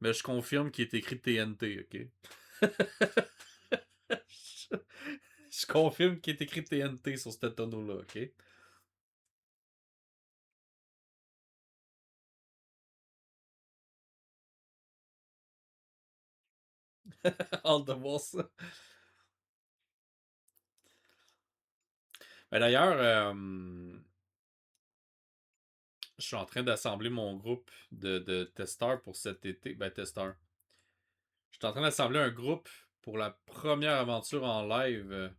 mais je confirme qu'il est écrit TNT, ok? Je confirme qu'il est écrit TNT sur ce tonneau-là, ok? Hâte de voir ça. Ben d'ailleurs, je suis en train d'assembler mon groupe de testeurs pour cet été. Ben, testeurs. Je suis en train d'assembler un groupe pour la première aventure en live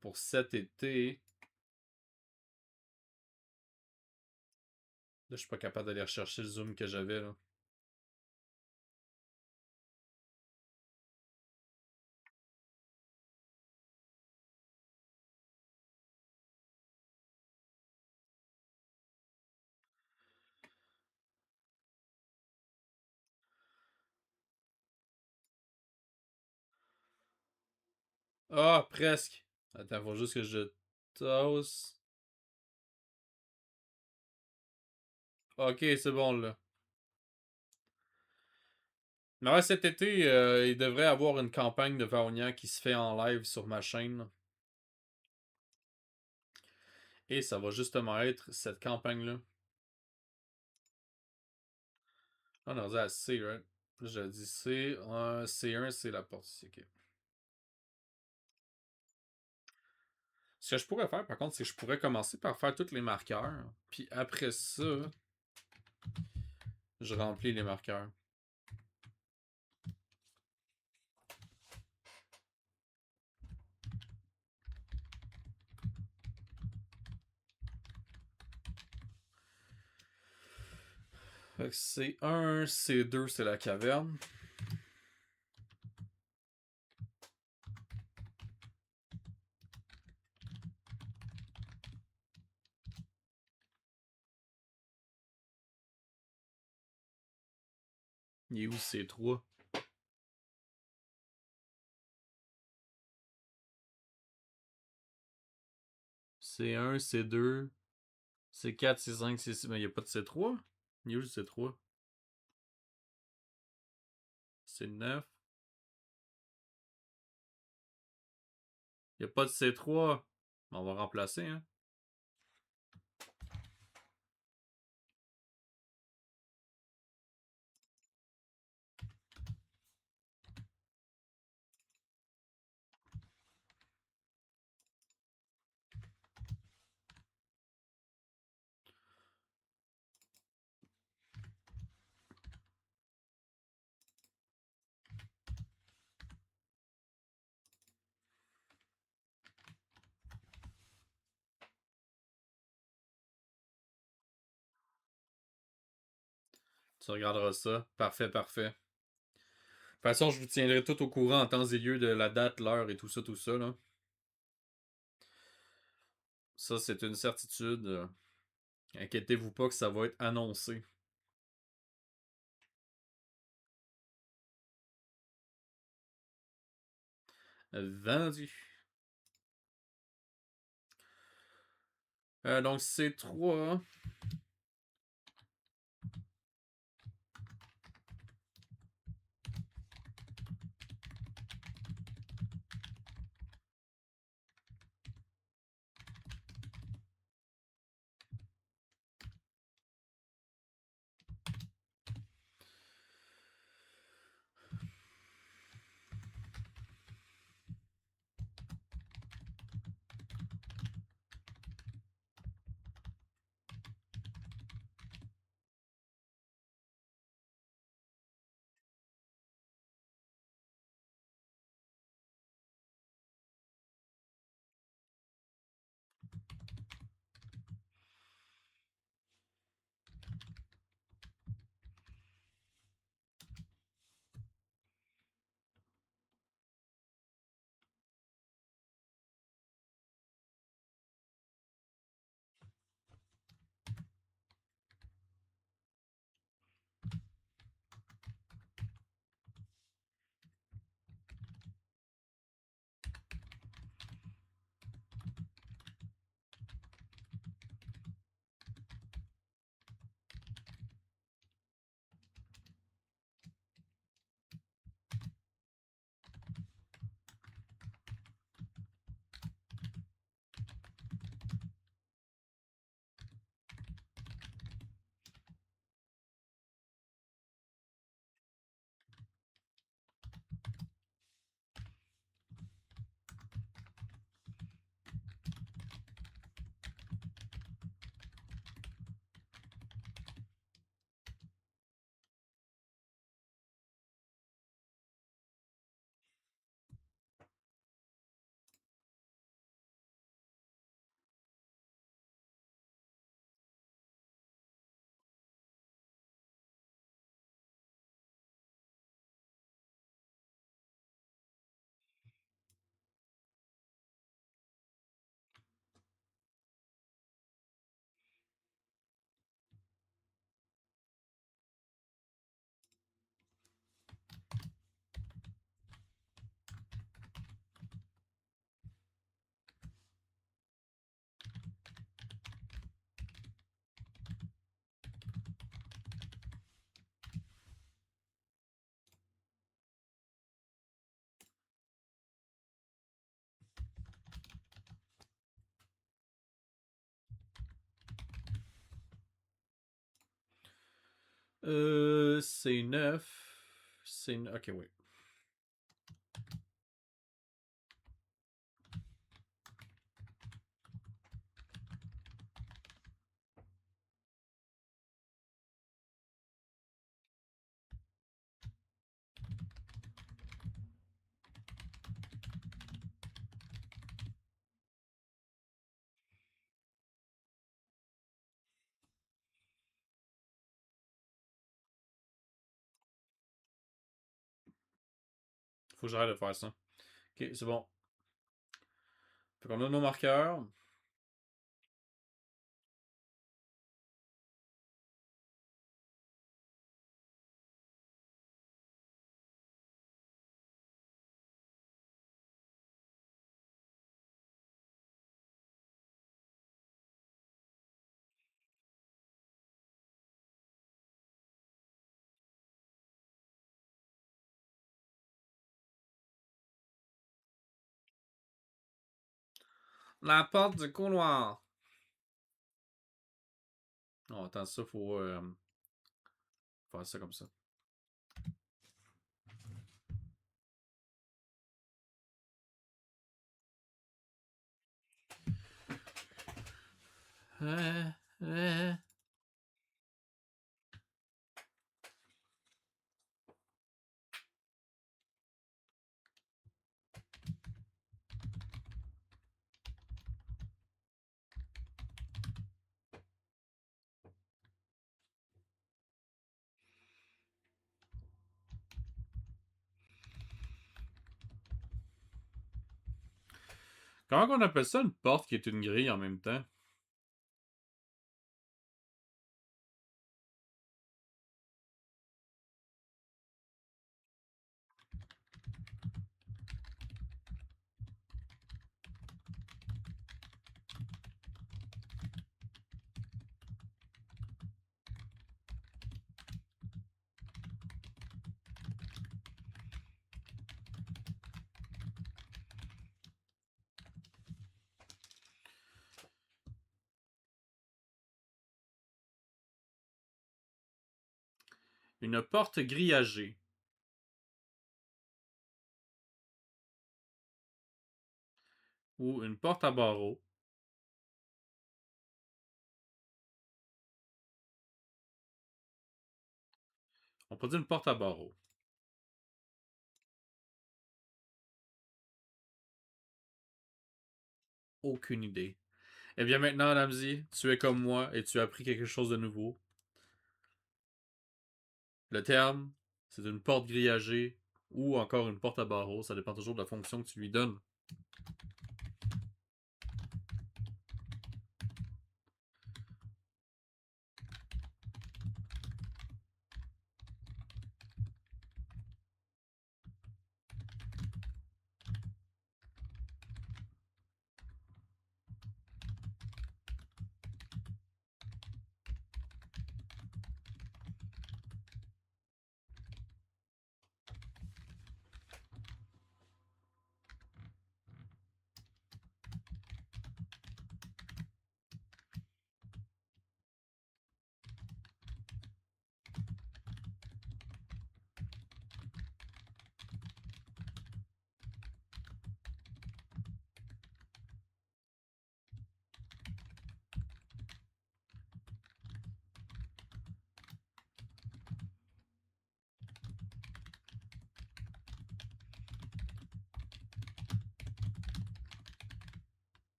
pour cet été. Là, je suis pas capable d'aller rechercher le zoom que j'avais là. Ah, presque. Attends, faut juste que je tosse. Ok, c'est bon là. Mais ouais, cet été, il devrait avoir une campagne de Vaonia qui se fait en live sur ma chaîne. Et ça va justement être cette campagne-là. On a dit à C, right? Là, j'ai dit C. C1, c'est la porte ici. Ok. Ce que je pourrais faire, par contre, c'est que je pourrais commencer par faire tous les marqueurs. Puis après ça, je remplis les marqueurs. Fait que C1, C2, c'est la caverne. Il est où C3? C1, C2, C4, C5, C6. Mais il n'y a pas de C3? Il est où le C3? C9. Il n'y a pas de C3. On va remplacer, hein. Tu regarderas ça. Parfait, parfait. De toute façon, je vous tiendrai tout au courant en temps et lieu de la date, l'heure et tout ça, là. Ça, c'est une certitude. Inquiétez-vous pas que ça va être annoncé. Vendu. Donc, C3. C'est 9. C'est... Ok, oui. Faut que j'arrête de faire ça. Ok, c'est bon. Fait qu'on a nos marqueurs. La porte du couloir. Oh, attends, ça, faut faire ça comme ça. Euh, euh. Comment on appelle ça une porte qui est une grille en même temps? Une porte grillagée. Ou une porte à barreaux. On peut dire une porte à barreaux. Aucune idée. Eh bien maintenant, Ramsey, tu es comme moi et tu as appris quelque chose de nouveau. Le terme, c'est une porte grillagée ou encore une porte à barreaux. Ça dépend toujours de la fonction que tu lui donnes.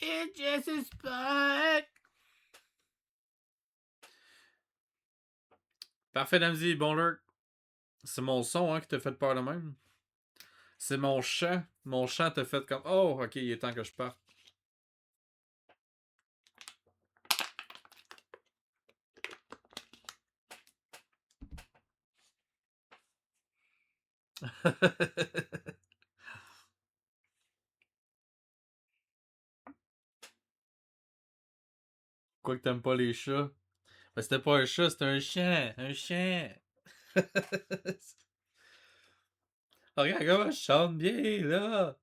It just is back. Parfait, Damsy, bon lurk. C'est mon son hein, qui t'a fait peur de même. C'est mon chant. Mon chant t'a fait comme oh, ok, il est temps que je parte. Quoi que t'aimes pas les chats. Ben, c'était pas un chat, c'était un chien. Un chien. Regarde comment je chante bien, là.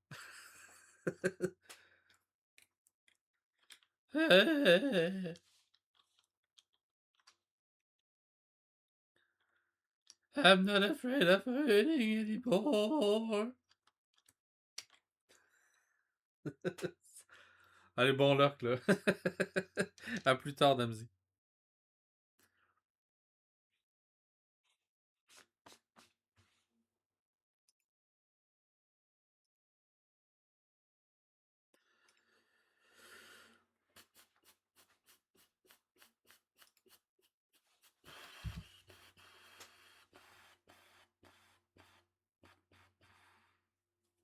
I'm not afraid of hurting anymore. Allez, bon luck, là. À plus tard, Damzi.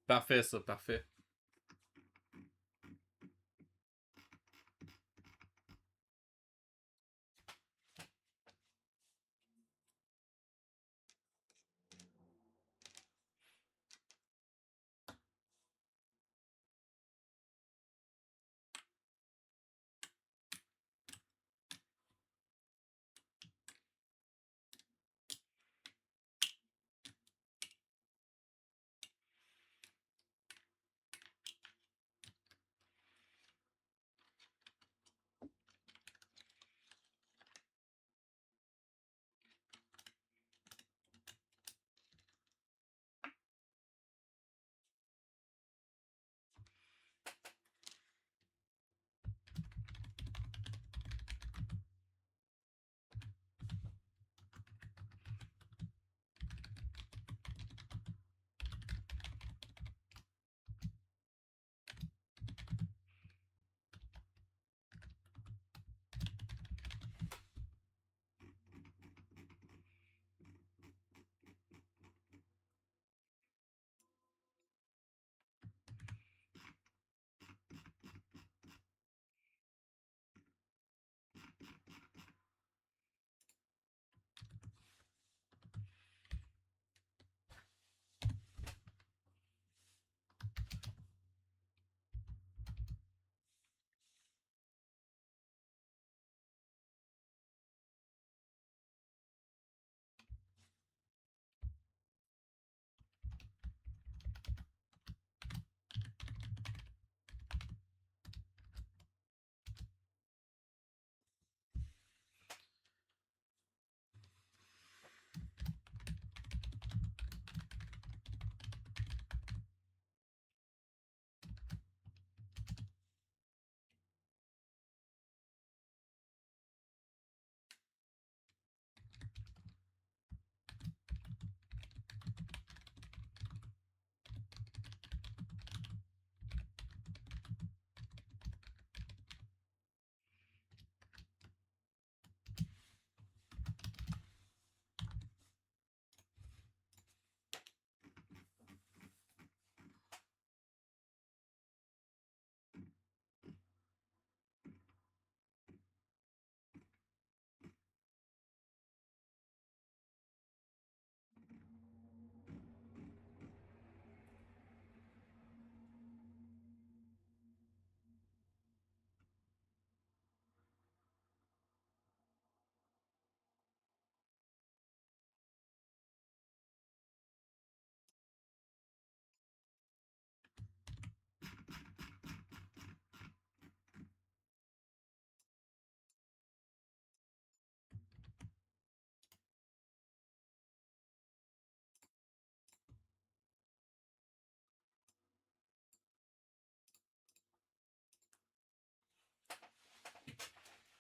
Parfait, ça, parfait.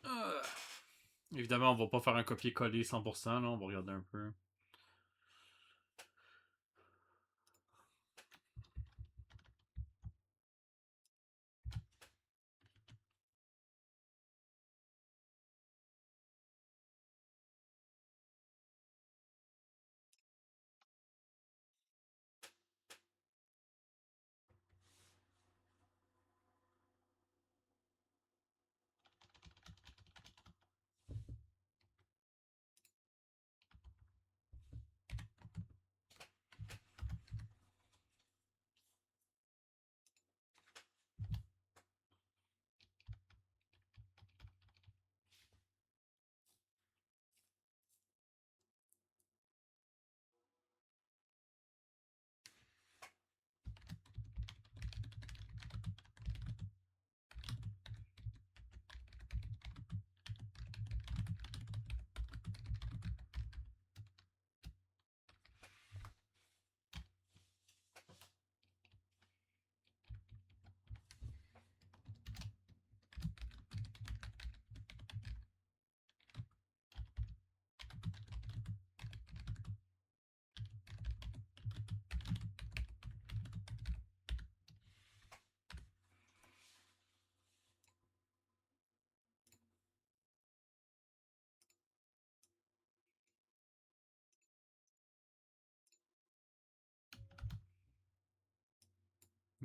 Euh, Évidemment, on va pas faire un copier-coller 100%, là. On va regarder un peu.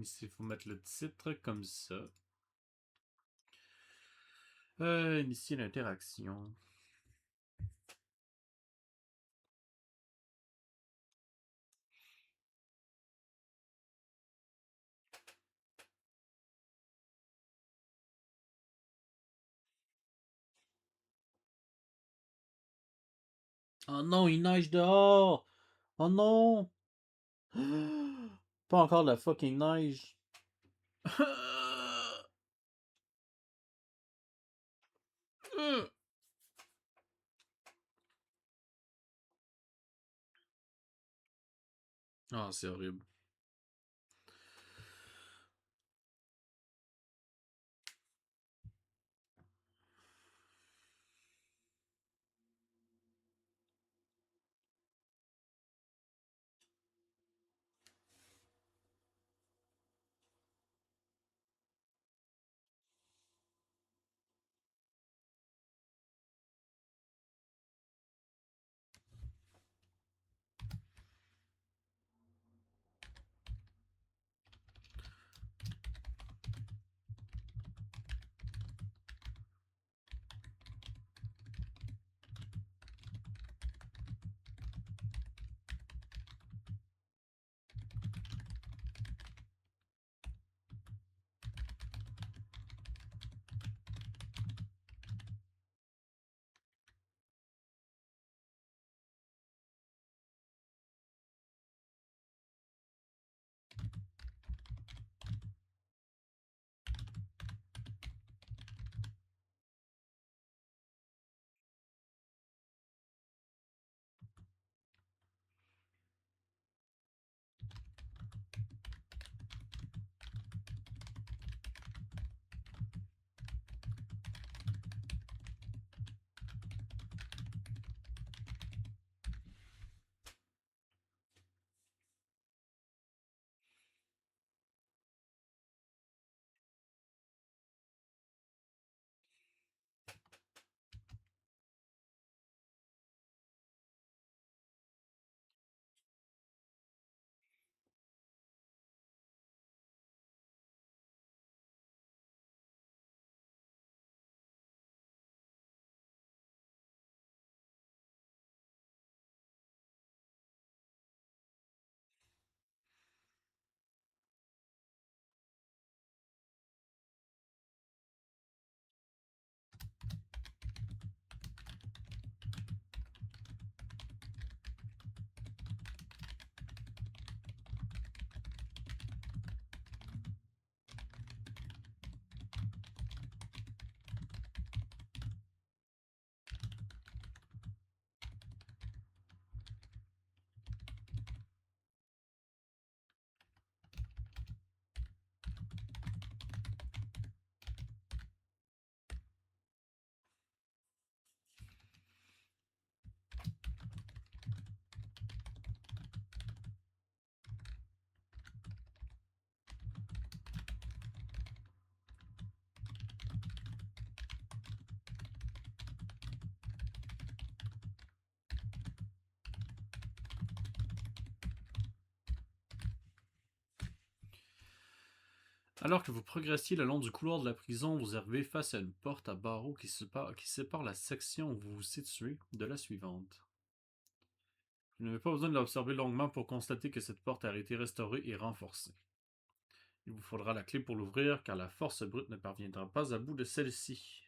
Ici, il faut mettre le titre comme ça. Initier l'interaction. Oh non, il neige dehors! Oh non! Pas encore de la fucking neige. Ah, c'est horrible. Alors que vous progressiez le long du couloir de la prison, vous arrivez face à une porte à barreaux qui sépare la section où vous vous situez de la suivante. Vous n'avez pas besoin de l'observer longuement pour constater que cette porte a été restaurée et renforcée. Il vous faudra la clé pour l'ouvrir car la force brute ne parviendra pas à bout de celle-ci.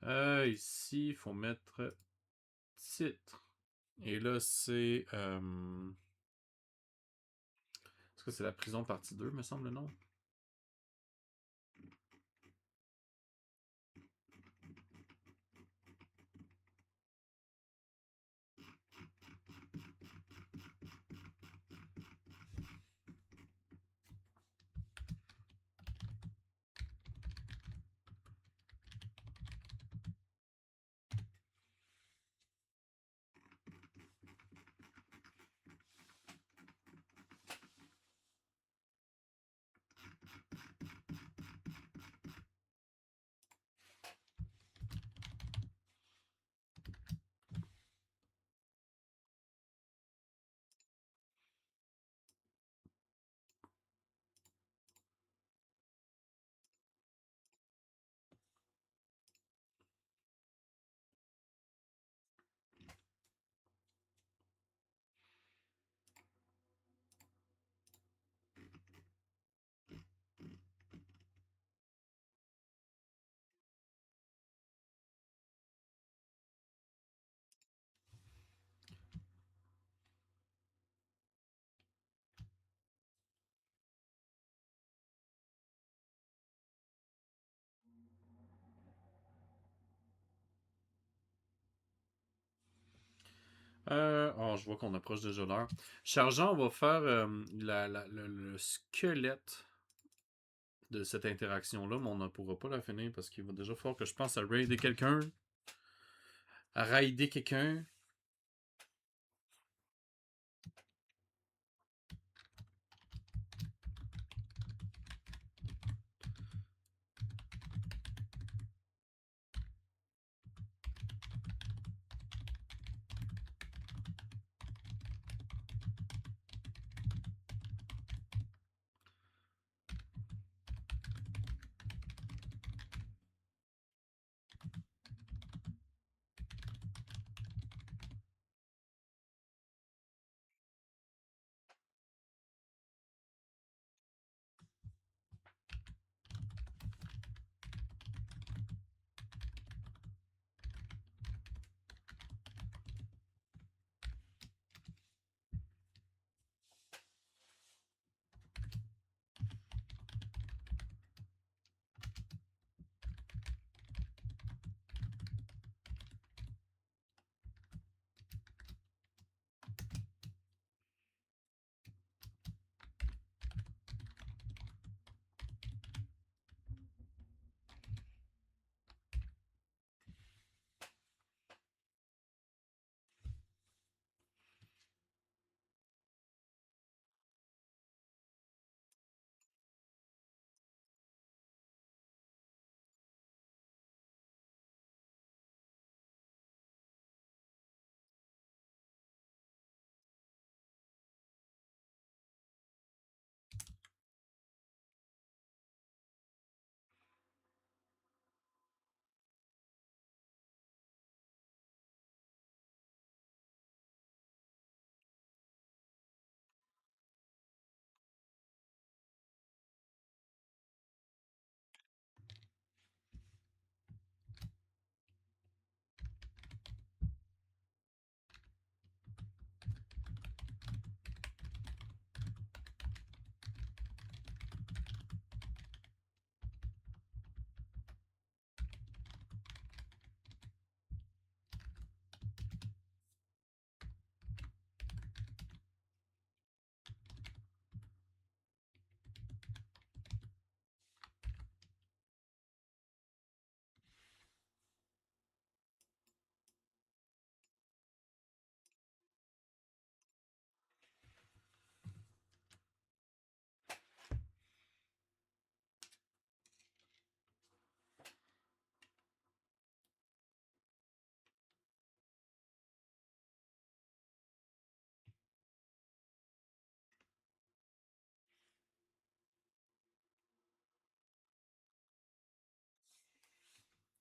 Ici, il faut mettre titre. Et là, c'est... est-ce que c'est la prison partie 2, me semble, non? Oh, je vois qu'on approche déjà l'heure. Chargeant, on va faire le squelette de cette interaction-là, mais on ne pourra pas la finir parce qu'il va déjà falloir que je pense à raider quelqu'un. À raider quelqu'un.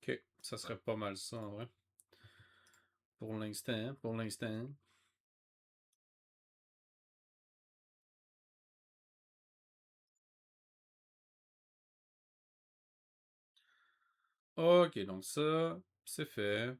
Ok, ça serait pas mal ça en vrai. Pour l'instant, pour l'instant. Ok, donc ça. C'est fait.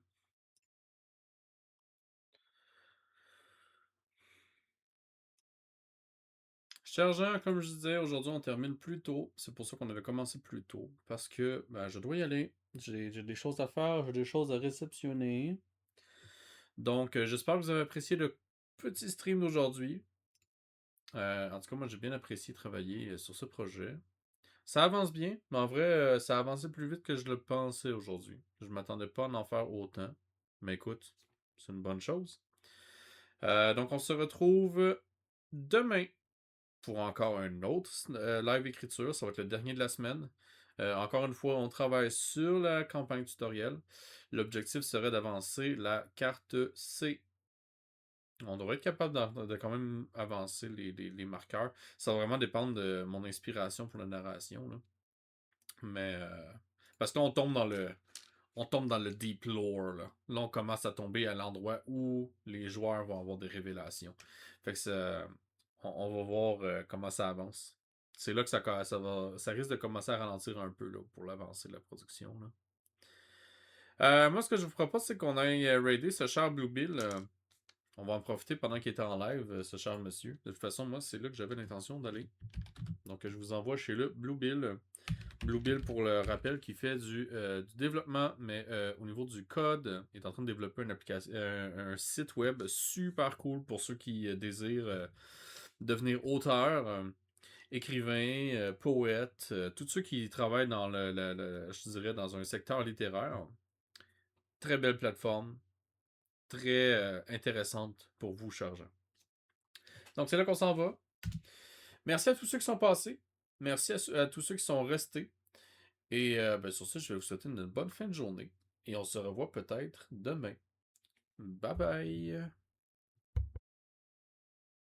Sergent, comme je disais, aujourd'hui on termine plus tôt. C'est pour ça qu'on avait commencé plus tôt. Parce que ben, je dois y aller. J'ai des choses à faire, j'ai des choses à réceptionner. Donc, j'espère que vous avez apprécié le petit stream d'aujourd'hui. En tout cas, moi j'ai bien apprécié travailler sur ce projet. Ça avance bien, mais en vrai, ça a avancé plus vite que je le pensais aujourd'hui. Je m'attendais pas à en faire autant. Mais écoute, c'est une bonne chose. Donc, on se retrouve demain pour encore un autre live écriture. Ça va être le dernier de la semaine. Encore une fois, on travaille sur la campagne tutoriel. L'objectif serait d'avancer la carte C. On devrait être capable de quand même avancer les marqueurs. Ça va vraiment dépendre de mon inspiration pour la narration, là. Mais parce que là, on tombe dans le deep lore, là. Là, on commence à tomber à l'endroit où les joueurs vont avoir des révélations. Fait que on va voir comment ça avance. C'est là que ça risque de commencer à ralentir un peu là, pour l'avancée de la production, là. Moi, ce que je vous propose, c'est qu'on aille raider ce cher Blue Bill. On va en profiter pendant qu'il est en live, ce cher monsieur. De toute façon, moi, c'est là que j'avais l'intention d'aller. Donc, je vous envoie chez le Blue Bill. Blue Bill, pour le rappel, qui fait du développement, mais au niveau du code, il est en train de développer une application, un site web super cool pour ceux qui désirent devenir auteur, écrivain, poète, tous ceux qui travaillent dans je dirais, dans un secteur littéraire. Très belle plateforme, très intéressante pour vous, cher Jean. Donc c'est là qu'on s'en va. Merci à tous ceux qui sont passés. Merci à tous ceux qui sont restés. Et ben, sur ce, je vais vous souhaiter une bonne fin de journée. Et on se revoit peut-être demain. Bye bye!